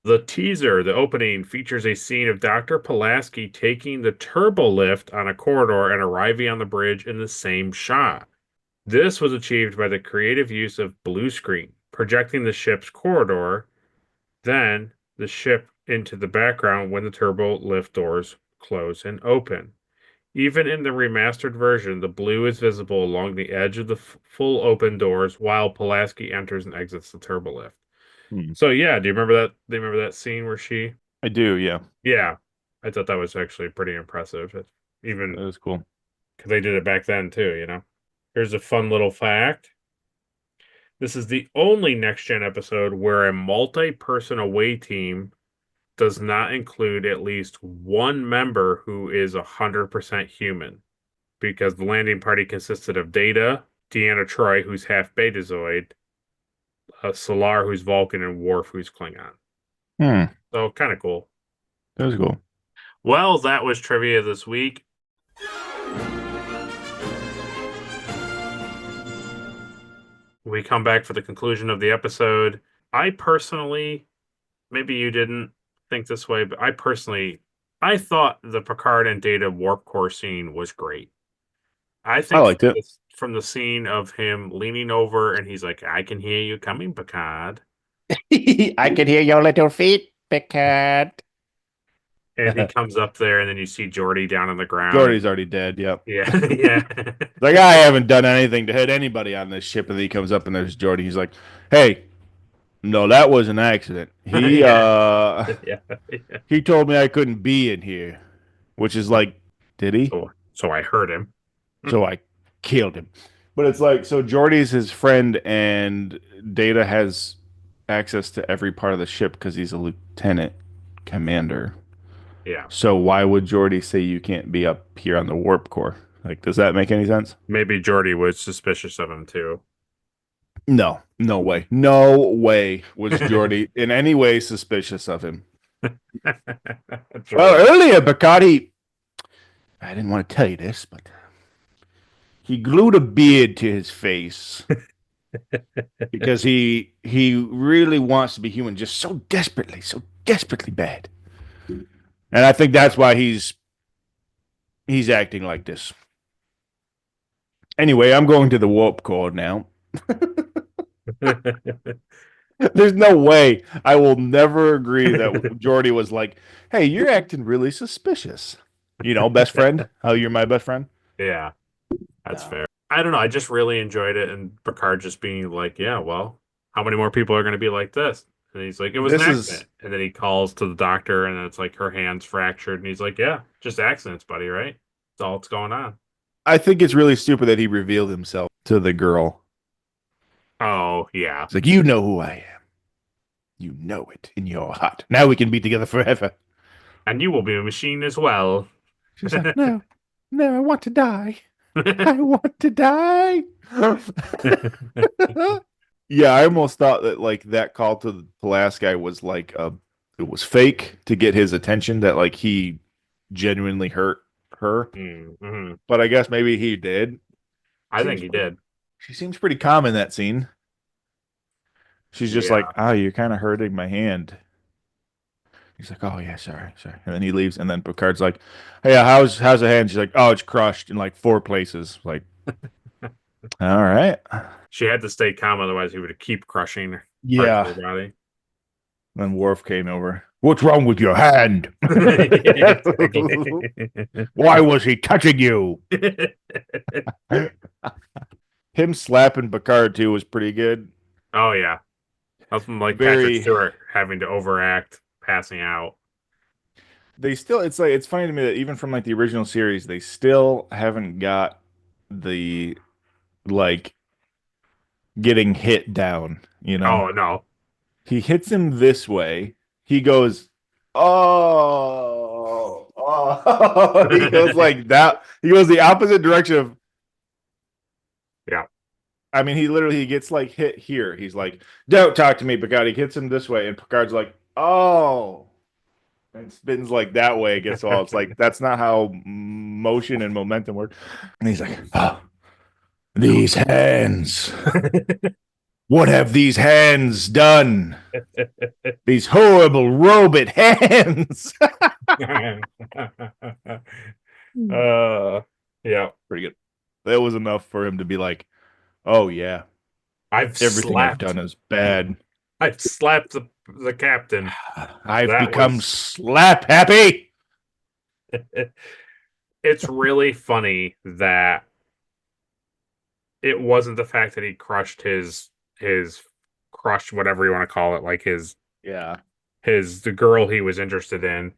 The teaser, the opening, features a scene of Dr. Pulaski taking the turbo lift on a corridor and arriving on the bridge in the same shot. This was achieved by the creative use of blue screen, projecting the ship's corridor. Then the ship into the background when the turbo lift doors close and open. Even in the remastered version, the blue is visible along the edge of the full open doors while Pulaski enters and exits the turbo lift. So yeah, do you remember that? Do you remember that scene where she? I do, yeah. Yeah, I thought that was actually pretty impressive. Even That was cool. because they did it back then too, you know. Here's a fun little fact. This is the only Next Gen episode where a multi-person away team does not include at least one member who is 100% human, because the landing party consisted of Data, Deanna Troi, who's half Betazoid, Solar, who's Vulcan, and Worf, who's Klingon. So kind of cool. That was cool. Well, that was trivia this week. We come back for the conclusion of the episode. I personally, maybe you didn't think this way, but I thought the Picard and Data warp core scene was great. I think liked it. From the scene of him leaning over and he's like, "I can hear you coming, Picard." I can hear your little feet, Picard. And he comes up there, and then you see Geordi down on the ground. Geordi's already dead, yep. Yeah, yeah. Like, I haven't done anything to hit anybody on this ship, and then he comes up and there's Geordi. He's like, hey, no, that was an accident. He Yeah. he told me I couldn't be in here. Which is like, did he? So I heard him. So I killed him. But it's like, so Geordi's his friend, and Data has access to every part of the ship because he's a lieutenant commander. Yeah. So why would Geordi say you can't be up here on the warp core? Like, does that make any sense? Maybe Geordi was suspicious of him too. No way. No way was Geordi in any way suspicious of him. Well, earlier, Bacardi, I didn't want to tell you this, but he glued a beard to his face because he really wants to be human, just so desperately bad. And I think that's why he's acting like this. Anyway, I'm going to the warp core now. There's no way I will never agree that Geordi was like, hey, you're acting really suspicious. You know, best friend? How you're my best friend? Yeah, that's fair. I don't know. I just really enjoyed it. And Picard just being like, yeah, well, how many more people are going to be like this? And he's like, it was an accident. And then he calls to the doctor, and it's like her hand's fractured. And he's like, yeah, just accidents, buddy, right? That's all that's going on. I think it's really stupid that he revealed himself to the girl. Oh, yeah. It's like, you know who I am. You know it in your heart. Now we can be together forever. And you will be a machine as well. She's like, no, I want to die. I want to die. Yeah, I almost thought that like that call to the Pulaski was like it was fake to get his attention, that like he genuinely hurt her. Mm-hmm. But I guess maybe he did. I think he did. She seems pretty calm in that scene. She's just like, oh, you're kind of hurting my hand. He's like, oh yeah, sorry. And then he leaves, and then Picard's like, hey, how's the hand? She's like, oh, it's crushed in like 4 places. Like, all right. She had to stay calm, otherwise he would keep crushing her body. Then Worf came over. What's wrong with your hand? Why was he touching you? Him slapping Picard too was pretty good. Oh yeah, nothing like Patrick Stewart having to overact, passing out. They still, it's funny to me that even from like the original series, they still haven't got the like getting hit down. You know? Oh no. He hits him this way. He goes, oh. He goes like that. He goes the opposite direction of. Yeah. I mean, he gets like hit here. He's like, don't talk to me, Picard. He hits him this way, and Picard's like, oh. And spins like that way against the wall. It's like, that's not how motion and momentum work. And he's like, oh, these hands. What have these hands done? These horrible robot hands. Yeah. Pretty good. That was enough for him to be like, oh, yeah. Everything I've done is bad. I've slapped the captain. I've That become was- slap happy. It's really funny that it wasn't the fact that he crushed his crush, whatever you want to call it, like Yeah. the girl he was interested in.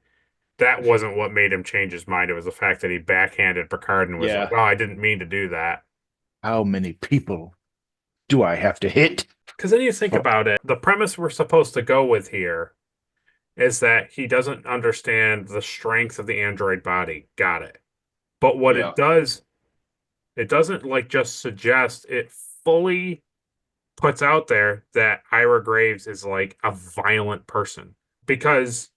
That wasn't what made him change his mind. It was the fact that he backhanded Picard and was Yeah. like, "Oh, I didn't mean to do that." How many people do I have to hit? Because then you think about it, the premise we're supposed to go with here is that he doesn't understand the strength of the android body. Got it. But what Yeah. it does, it doesn't like just suggest, it fully puts out there that Ira Graves is like a violent person because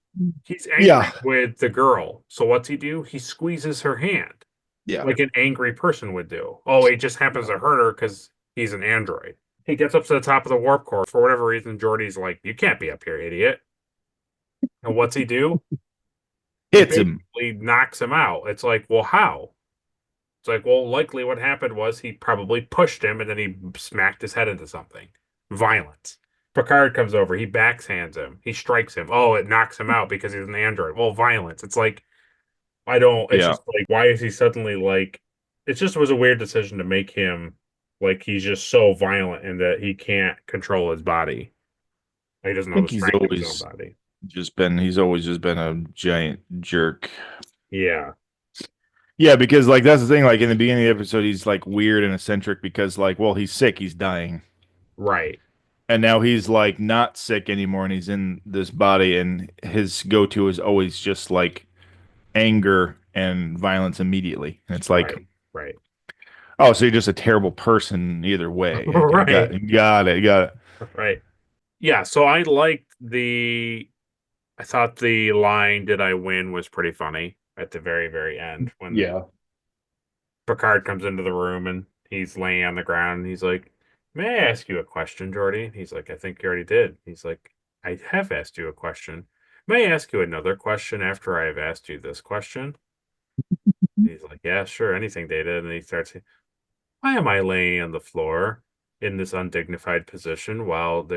he's angry Yeah. with the girl. So what's he do? He squeezes her hand Yeah. like an angry person would do. Oh, he just happens to hurt her because he's an android. He gets up to the top of the warp core. For whatever reason, Geordi's like, "You can't be up here, idiot." And what's he do? Hits him. He knocks him out. It's like, well, how? It's like, well, likely what happened was he probably pushed him and then he smacked his head into something. Violence. Picard comes over. He backhands him. He strikes him. Oh, it knocks him out because he's an android. Well, violence. It's like, I don't, it's Yeah. just like, why is he suddenly like, it just was a weird decision to make him like he's just so violent and that he can't control his body. He doesn't know think the he's strength of always- his own body. He's always just been a giant jerk. Yeah. Yeah, because like that's the thing. Like in the beginning of the episode, he's like weird and eccentric because like, well, he's sick, he's dying, Right. and now he's like not sick anymore, and he's in this body, and his go-to is always just like anger and violence immediately, and it's like, Right. oh, so you're just a terrible person either way. Right. Got it. Right. Yeah, so I thought the line "Did I win?" was pretty funny at the very, very end when Picard comes into the room and he's laying on the ground and he's like, "May I ask you a question, Geordi?" And he's like, "I think you already did." He's like, "I have asked you a question. May I ask you another question after I have asked you this question?" He's like, "Yeah, sure, anything, Data." And then he starts, "Why am I laying on the floor in this undignified position while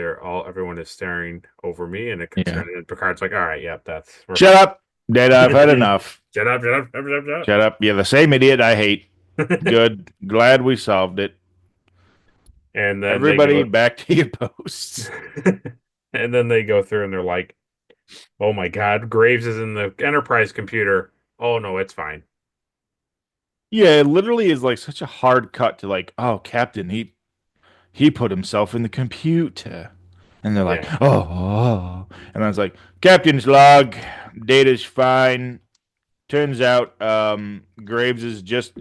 everyone is staring over me in a concern?" And Picard's like, "All right, yep, Shut up, Data. I've had enough. Shut up. Shut up. You're the same idiot I hate. Good. Glad we solved it. And then Everybody back to your posts." and then they go through and they're like, "Oh my God, Graves is in the Enterprise computer. Oh no, it's fine." Yeah, it literally is like such a hard cut to like, oh, Captain, he put himself in the computer. And they're like, Yeah. oh. And I was like, Captain's log, Data's fine. Turns out Graves is just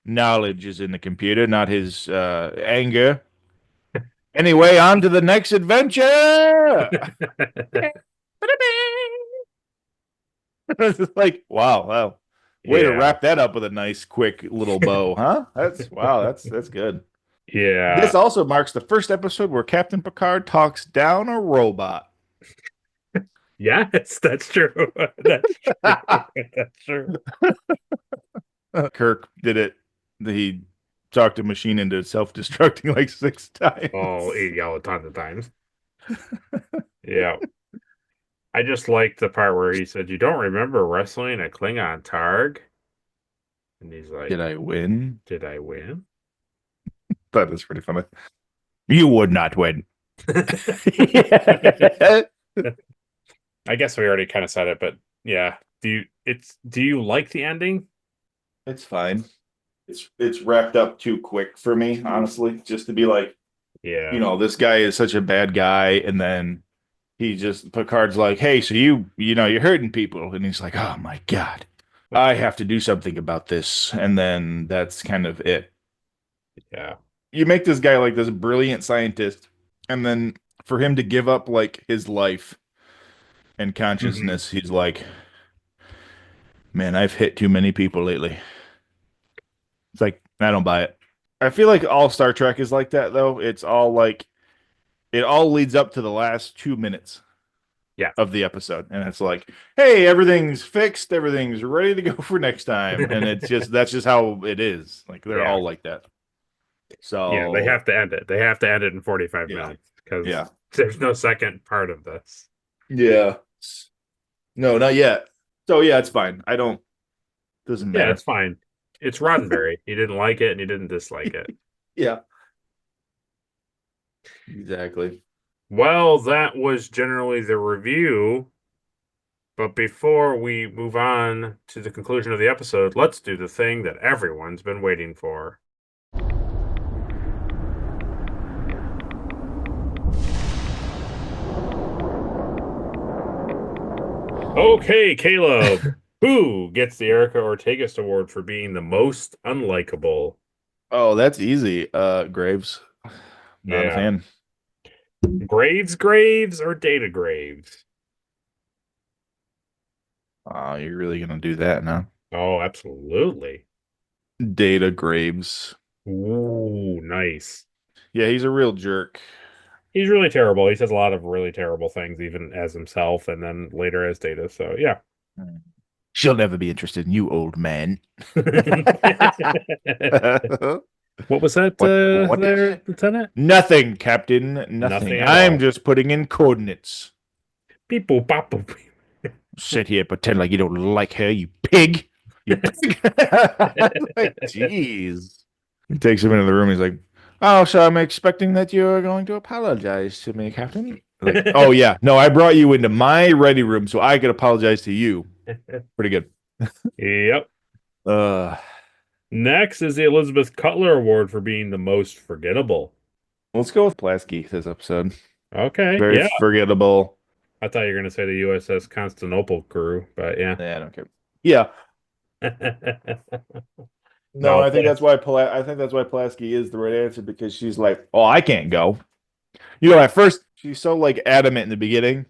knowledge is in the computer, not his anger. Anyway, on to the next adventure. It's like, wow. Way to Yeah. wrap that up with a nice, quick little bow, huh? That's good. Yeah. This also marks the first episode where Captain Picard talks down a robot. Yes, that's true. That's true. That's true. Kirk did it. He talked a machine into self-destructing like 6 times. Oh, a ton of times. Yeah. I just liked the part where he said, "You don't remember wrestling a Klingon Targ?" And he's like, Did I win? Did I win? That is pretty funny. You would not win. I guess we already kind of said it, but yeah. Do you like the ending? It's fine. It's wrapped up too quick for me, honestly. Just to be like, Yeah. you know, this guy is such a bad guy, and then Picard's like, hey, so you're hurting people, and he's like, oh my God, I have to do something about this, and then that's kind of it. Yeah. You make this guy like this brilliant scientist, and then for him to give up like his life and consciousness, he's like, man, I've hit too many people lately. It's like, I don't buy it. I feel like all Star Trek is like that, though. It's all like, it all leads up to the last 2 minutes of the episode. And it's like, hey, everything's fixed. Everything's ready to go for next time. And that's just how it is. Like, they're all like that. So yeah, they have to end it. They have to end it in 45 minutes because There's no second part of this. Yeah. No, not yet. So yeah, it's fine. I don't. Doesn't Yeah, matter. it's fine. It's Roddenberry. He didn't like it and he didn't dislike it. Yeah. Exactly. Well, that was generally the review. But before we move on to the conclusion of the episode, let's do the thing that everyone's been waiting for. Okay, Caleb. Who gets the Erica Ortegas Award for being the most unlikable? Oh, that's easy. Graves. Not a Yeah. fan. Graves, or Data Graves? You're really gonna do that now? Oh, absolutely. Data Graves. Ooh, nice. Yeah, he's a real jerk. He's really terrible. He says a lot of really terrible things, even as himself, and then later as Data. So, yeah. She'll never be interested in you, old man. What was that What? there, Lieutenant? Nothing, Captain. Nothing. Nothing at I'm all. just putting in coordinates. Beep boop bop boop. Sit here, pretend like you don't like her, you pig. You pig. Like, jeez. He takes him into the room. He's like, "Oh, so I'm expecting that you're going to apologize to me, Captain." Like, "Oh yeah, no, I brought you into my ready room so I could apologize to you." Pretty good. Yep. Uh, Next is the Elizabeth Cutler Award for being the most forgettable. let's go with Pulaski this episode. Okay, Very yeah. forgettable. I thought you were going to say the USS Constantinople crew, but yeah. Yeah, I don't care. Yeah. No, No, I think that's why Pulaski is the right answer because she's like, "Oh, I can't go." You know, at first she's so like adamant in the beginning.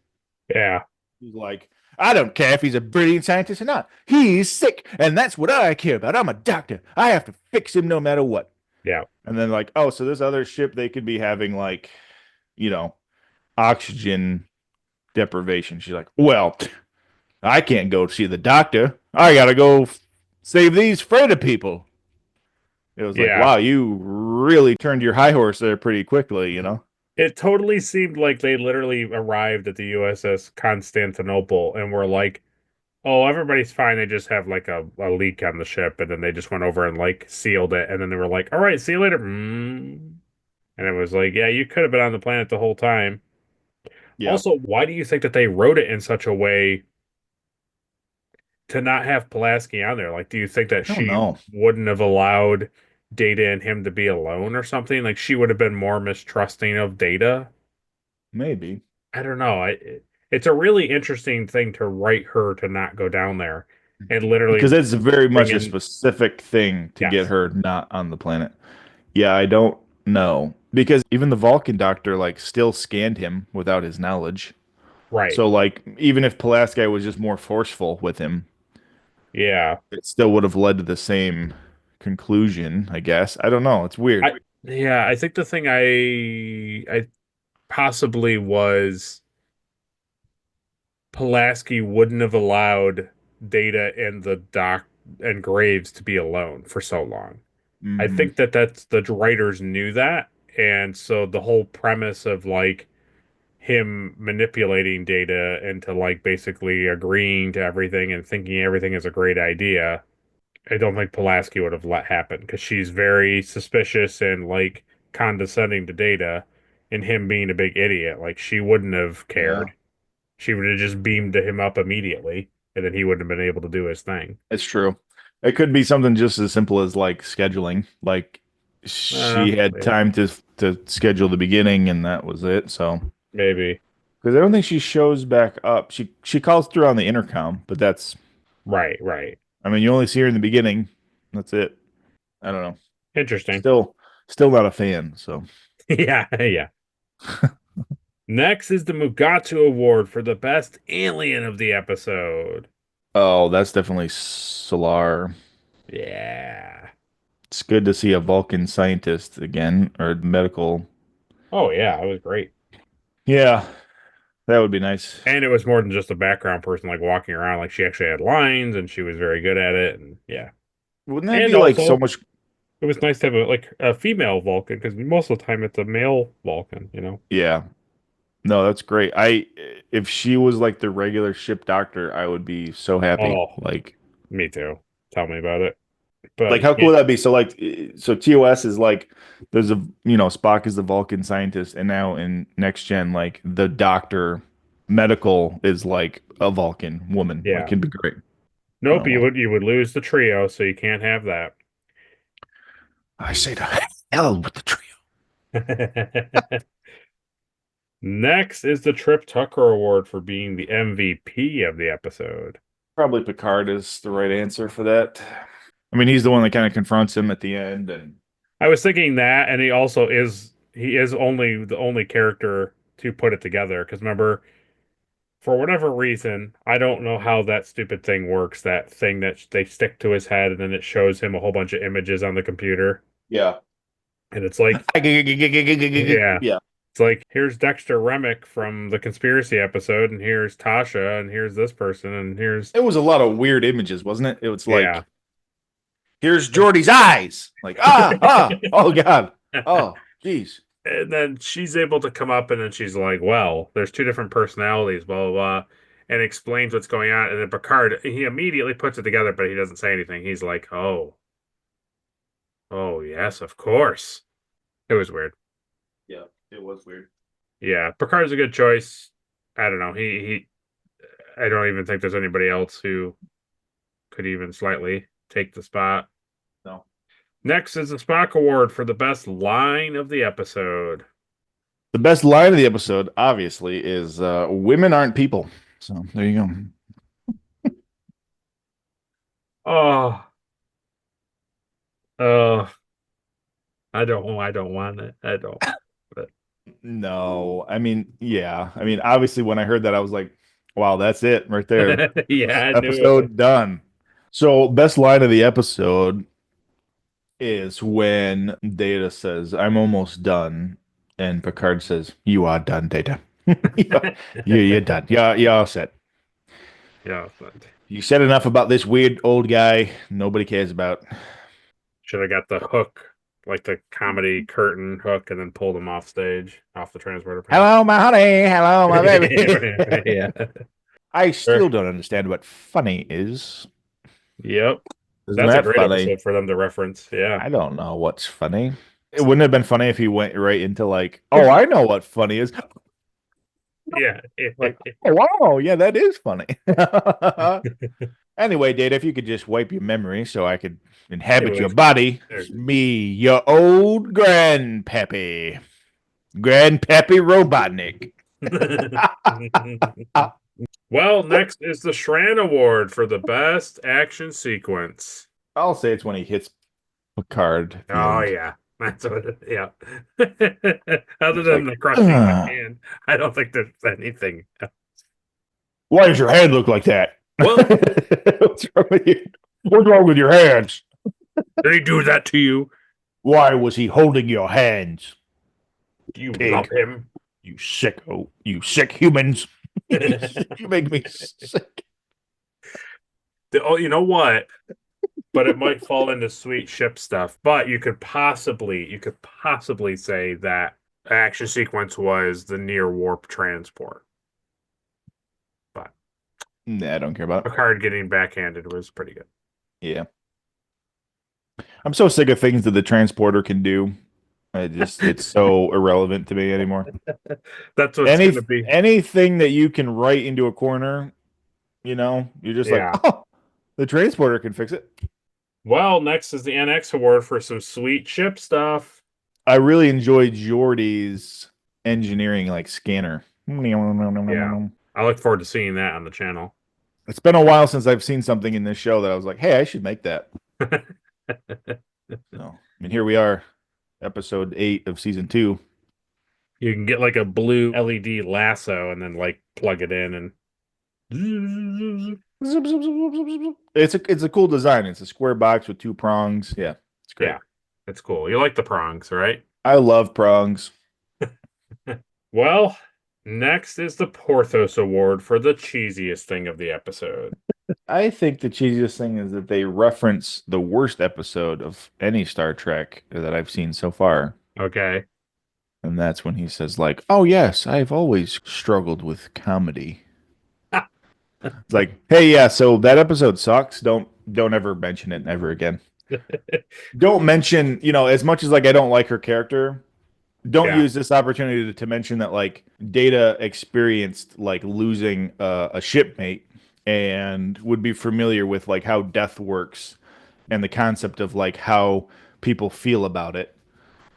Yeah. She's like, "I don't care if he's a brilliant scientist or not. He's sick, and that's what I care about. I'm a doctor. I have to fix him no matter what." Yeah. And then like, "Oh, so this other ship they could be having like, you know, oxygen deprivation." She's like, "Well, I can't go see the doctor. I gotta go save these freighter people." It was like, Yeah. wow, you really turned your high horse there pretty quickly, you know? It totally seemed like they literally arrived at the USS Constantinople and were like, oh, everybody's fine. They just have like a leak on the ship. And then they just went over and like sealed it. And then they were like, all right, see you later. And it was like, yeah, you could have been on the planet the whole time. Yeah. Also, why do you think that they wrote it in such a way to not have Pulaski on there? Like, do you think that I don't she know. wouldn't have allowed Data and him to be alone or something? Like, she would have been more mistrusting of Data? Maybe. I don't know. It's a really interesting thing to write her to not go down there and literally Because it's very much a in- specific thing to Yes. get her not on the planet. Yeah, I don't know. Because even the Vulcan doctor, like, still scanned him without his knowledge. right. So, like, even if Pulaski was just more forceful with him, Yeah. it still would have led to the same conclusion, I guess. I don't know. It's weird. Yeah, I think the thing I possibly was Pulaski wouldn't have allowed Data and the Doc and Graves to be alone for so long. I Mhm. think that's the writers knew that, and so the whole premise of like him manipulating Data into like basically agreeing to everything and thinking everything is a great idea, I don't think Pulaski would have let happen because she's very suspicious and like condescending to Data, and him being a big idiot. Like she wouldn't have cared. Yeah. She would have just beamed him up immediately, and then he wouldn't have been able to do his thing. It's true. It could be something just as simple as like scheduling. Like she had Maybe. time to schedule the beginning, and that was it. So Maybe. because I don't think she shows back up. She calls through on the intercom, but that's Right. I mean you only see her in the beginning. That's it. I don't know. Interesting. Still not a fan. So Yeah. Next is the Mugatu Award for the best alien of the episode. oh, that's definitely Solar. Yeah. It's good to see a Vulcan scientist again or medical. Oh yeah, it was great. Yeah, that would be nice. And it was more than just a background person like walking around. Like she actually had lines and she was very good at it. And yeah. Wouldn't that And be like also- so much? It was nice to have a female Vulcan because most of the time it's a male Vulcan, you know? Yeah. No, that's great. If she was like the regular ship doctor, I would be so happy. Oh, me too. Tell me about it. But Like how cool would that be? So like, so TOS is like, there's a Spock is the Vulcan scientist, and now in next gen, like the doctor medical is like a Vulcan woman. Like yeah. it'd be great. Nope, Oh, well. you would lose the trio, so you can't have that. I say to hell with the trio. Next is the Trip Tucker Award for being the MVP of the episode. Probably Picard is the right answer for that. I mean, he's the one that kind of confronts him at the end, and I was thinking that, and he is only the only character to put it together. Because remember, for whatever reason, I don't know how that stupid thing works. That thing that they stick to his head, and then it shows him a whole bunch of images on the computer, yeah, and it's like, yeah, yeah. it's like here's Dexter Remick from the conspiracy episode, and here's Tasha, and here's this person, and here's It was a lot of weird images, wasn't it? It was yeah. like, here's Geordie's eyes. Like, oh God. Oh, geez. And then she's able to come up and then she's like, well, there's two different personalities, blah, blah, blah, and explains what's going on. And then Picard, he immediately puts it together, but he doesn't say anything. He's like, oh, yes, of course. It was weird. Yeah, it was weird. Yeah, Picard's a good choice. I don't know. I don't even think there's anybody else who could even slightly take the spot. No. Next is the Spock Award for the best line of the episode. The best line of the episode, obviously, is women aren't people. So there you go. I don't want it. I don't. But No, I mean, yeah. I mean, obviously, when I heard that, I was like, wow, that's it right there. yeah, I knew Episode it. done. So, best line of the episode is when Data says, I'm almost done. And Picard says, you are done, Data. You're done. You're all set. Yeah, but You said enough about this weird old guy nobody cares about. should have got the hook, like the comedy curtain hook, and then pulled him off stage, off the transporter. Hello, my honey. Hello, my baby. yeah. I still don't understand what funny is. Yep. Isn't That's a that great funny? episode for them to reference. Yeah. I don't know what's funny. It wouldn't have been funny if he went right into like, oh, I know what funny is. Yeah. Like, oh, wow, yeah, that is funny. Anyway, Data, if you could just wipe your memory so I could inhabit Anyway, your body. there's- Me, your old grandpappy. Grandpappy Robotnik. well, next is the Shran Award for the best action sequence. I'll say it's when he hits Picard. at the Oh end. yeah, that's what. Yeah. Other than the crushing of the hand, I don't think there's anything. Why does your hand look like that? Well, What's wrong with you? What's wrong with your hands? did he do that to you? Why was he holding your hands? Do you Pig. love him? You sicko. You sick humans. You make me sick. Oh, you know what? But it might fall into sweet ship stuff. But you could possibly say that action sequence was the near warp transport. But Nah, I don't care about it. Picard getting backhanded was pretty good. Yeah. I'm so sick of things that the transporter can do. It's so irrelevant to me anymore. That's what it's going to be. Anything that you can write into a corner, you're just Yeah. like, oh, the transporter can fix it. Well, next is the NX Award for some sweet ship stuff. I really enjoyed Geordie's engineering like scanner. Yeah. I look forward to seeing that on the channel. It's been a while since I've seen something in this show that I was like, hey, I should make that. So, here we are, episode 8 of season 2. You can get like a blue LED lasso and then like plug it in and It's a cool design. It's a square box with 2 prongs. Yeah, it's great. Yeah, it's cool. You like the prongs, right? I love prongs. Well, next is the Porthos Award for the cheesiest thing of the episode. I think the cheesiest thing is that they reference the worst episode of any Star Trek that I've seen so far. Okay. And that's when he says, like, "Oh yes, I've always struggled with comedy." It's like, hey, yeah, so that episode sucks. Don't ever mention it ever again. Don't mention, as much as like I don't like her character, don't Yeah. use this opportunity to mention that like Data experienced like losing a shipmate and would be familiar with like how death works and the concept of like how people feel about it.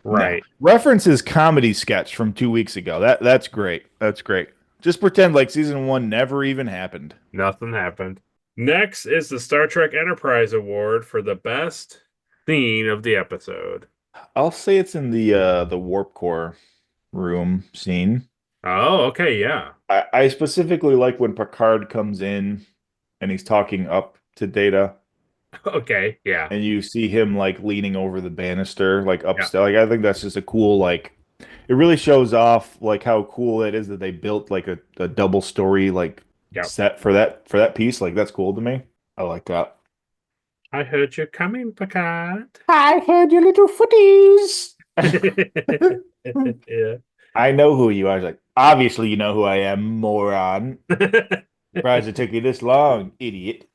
No. Right. References comedy sketch from 2 weeks ago. That's great. That's great. Just pretend like season 1 never even happened. Nothing happened. Next is the Star Trek Enterprise Award for the best scene of the episode. I'll say it's in the warp core room scene. Oh, okay, yeah. I specifically like when Picard comes in and he's talking up to Data, Okay, yeah. and you see him like leaning over the banister, like Yeah. upstairs. Like I think that's just a cool like. It really shows off like how cool it is that they built like a double story like Yeah. set for that piece. Like that's cool to me. I like that. I heard you coming, Picard. I heard your little footies. Yeah. I know who you are. I was like, obviously you know who I am, moron. Surprised it took you this long, idiot.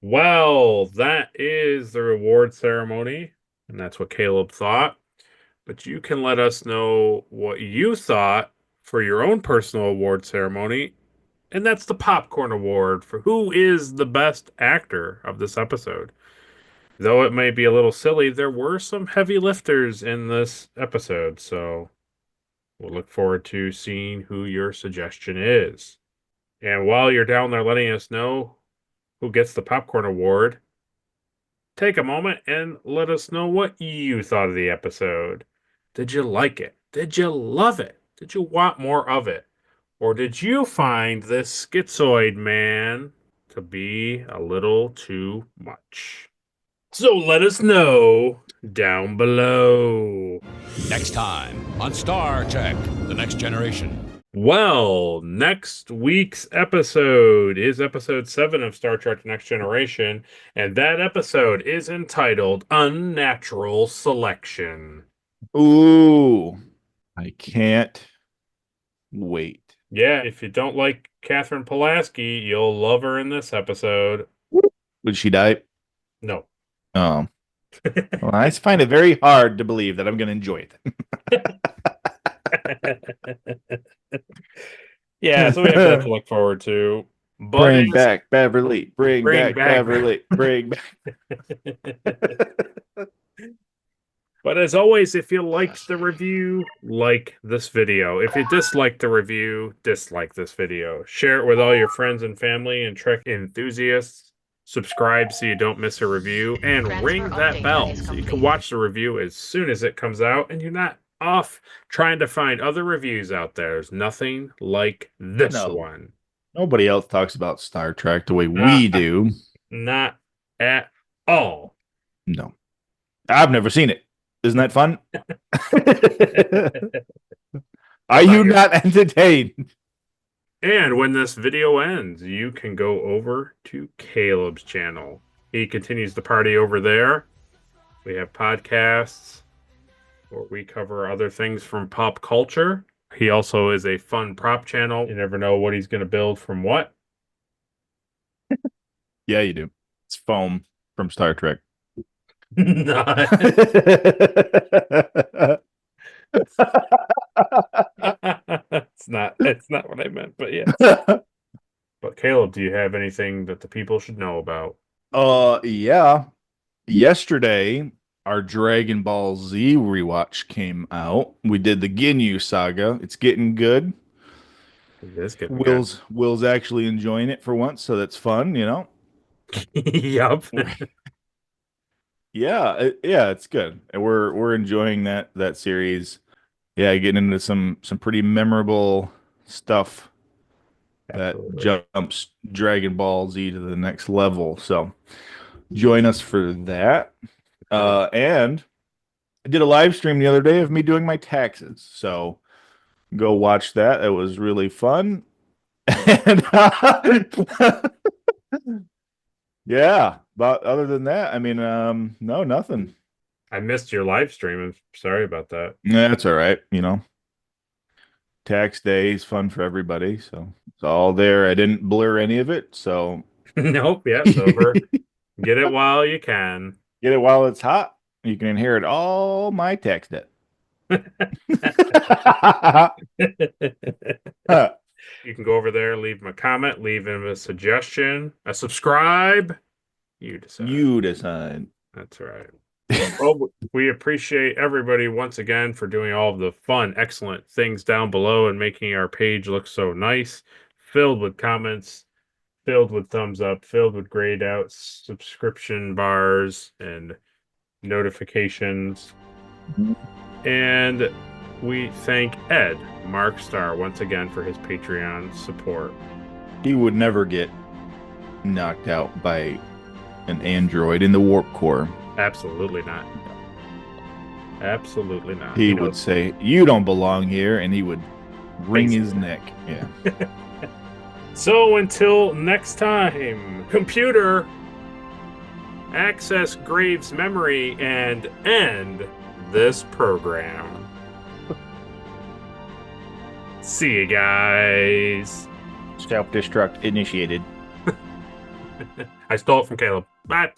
Well, that is the reward ceremony, and that's what Caleb thought. But you can let us know what you thought for your own personal award ceremony, and that's the Popcorn Award for who is the best actor of this episode. Though it may be a little silly, there were some heavy lifters in this episode, so we'll look forward to seeing who your suggestion is. And while you're down there letting us know who gets the Popcorn Award, take a moment and let us know what you thought of the episode. Did you like it? Did you love it? Did you want more of it? Or did you find this Schizoid Man to be a little too much? So let us know down below. Next time on Star Trek The Next Generation. Well, next week's episode is episode 7 of Star Trek Next Generation, and that episode is entitled Unnatural Selection. Ooh, I can't wait. Yeah, if you don't like Catherine Pulaski, you'll love her in this episode. Would she die? No. Oh. Well, I find it very hard to believe that I'm going to enjoy it. Yeah, so we have that to look forward to. But Bring back Beverly. Bring back Beverly. Bring back. But as always, if you liked the review, like this video. If you disliked the review, dislike this video. Share it with all your friends and family and Trek enthusiasts. Subscribe so you don't miss a review. And ring that bell so you can watch the review as soon as it comes out and you're not off trying to find other reviews out there. There's nothing like this one. Nobody else talks about Star Trek the way we do. Not at all. No. I've never seen it. Isn't that fun? Are you not entertained? And when this video ends, you can go over to Caleb's channel. He continues the party over there. We have podcasts where we cover other things from pop culture. He also is a fun prop channel. You never know what he's going to build from what. Yeah, you do. It's foam from Star Trek. Not. It's not what I meant, but yeah. But Caleb, do you have anything that the people should know about? Yeah. Yesterday, our Dragon Ball Z rewatch came out. We did the Ginyu saga. It's getting good. It is getting good. Will's actually enjoying it for once, so that's fun, Yup. Yeah, it's good. And we're enjoying that series. Yeah, getting into some pretty memorable stuff Absolutely. that jumps Dragon Ball Z to the next level. So join us for that. And I did a live stream the other day of me doing my taxes. So go watch that. It was really fun. And yeah, but other than that, I mean, no, nothing. I missed your live stream. I'm sorry about that. Yeah, that's all right. Tax day is fun for everybody, so it's all there. I didn't blur any of it, so Nope, yeah, it's over. Get it while you can. get it while it's hot. You can inherit all my tax debt. You can go over there, leave him a comment, leave him a suggestion, a subscribe. You decide. You decide. That's right. Well, we appreciate everybody once again for doing all of the fun, excellent things down below and making our page look so nice, filled with comments, filled with thumbs up, filled with grayed out subscription bars and notifications. And we thank Ed Markstar once again for his Patreon support. He would never get knocked out by an android in the warp core. Absolutely not. Absolutely not. He would say, "You don't belong here," and he would wring his neck. Yeah. So until next time, computer, access Graves' memory and end this program. See you guys. Self-destruct initiated. I stole it from Caleb. Bye.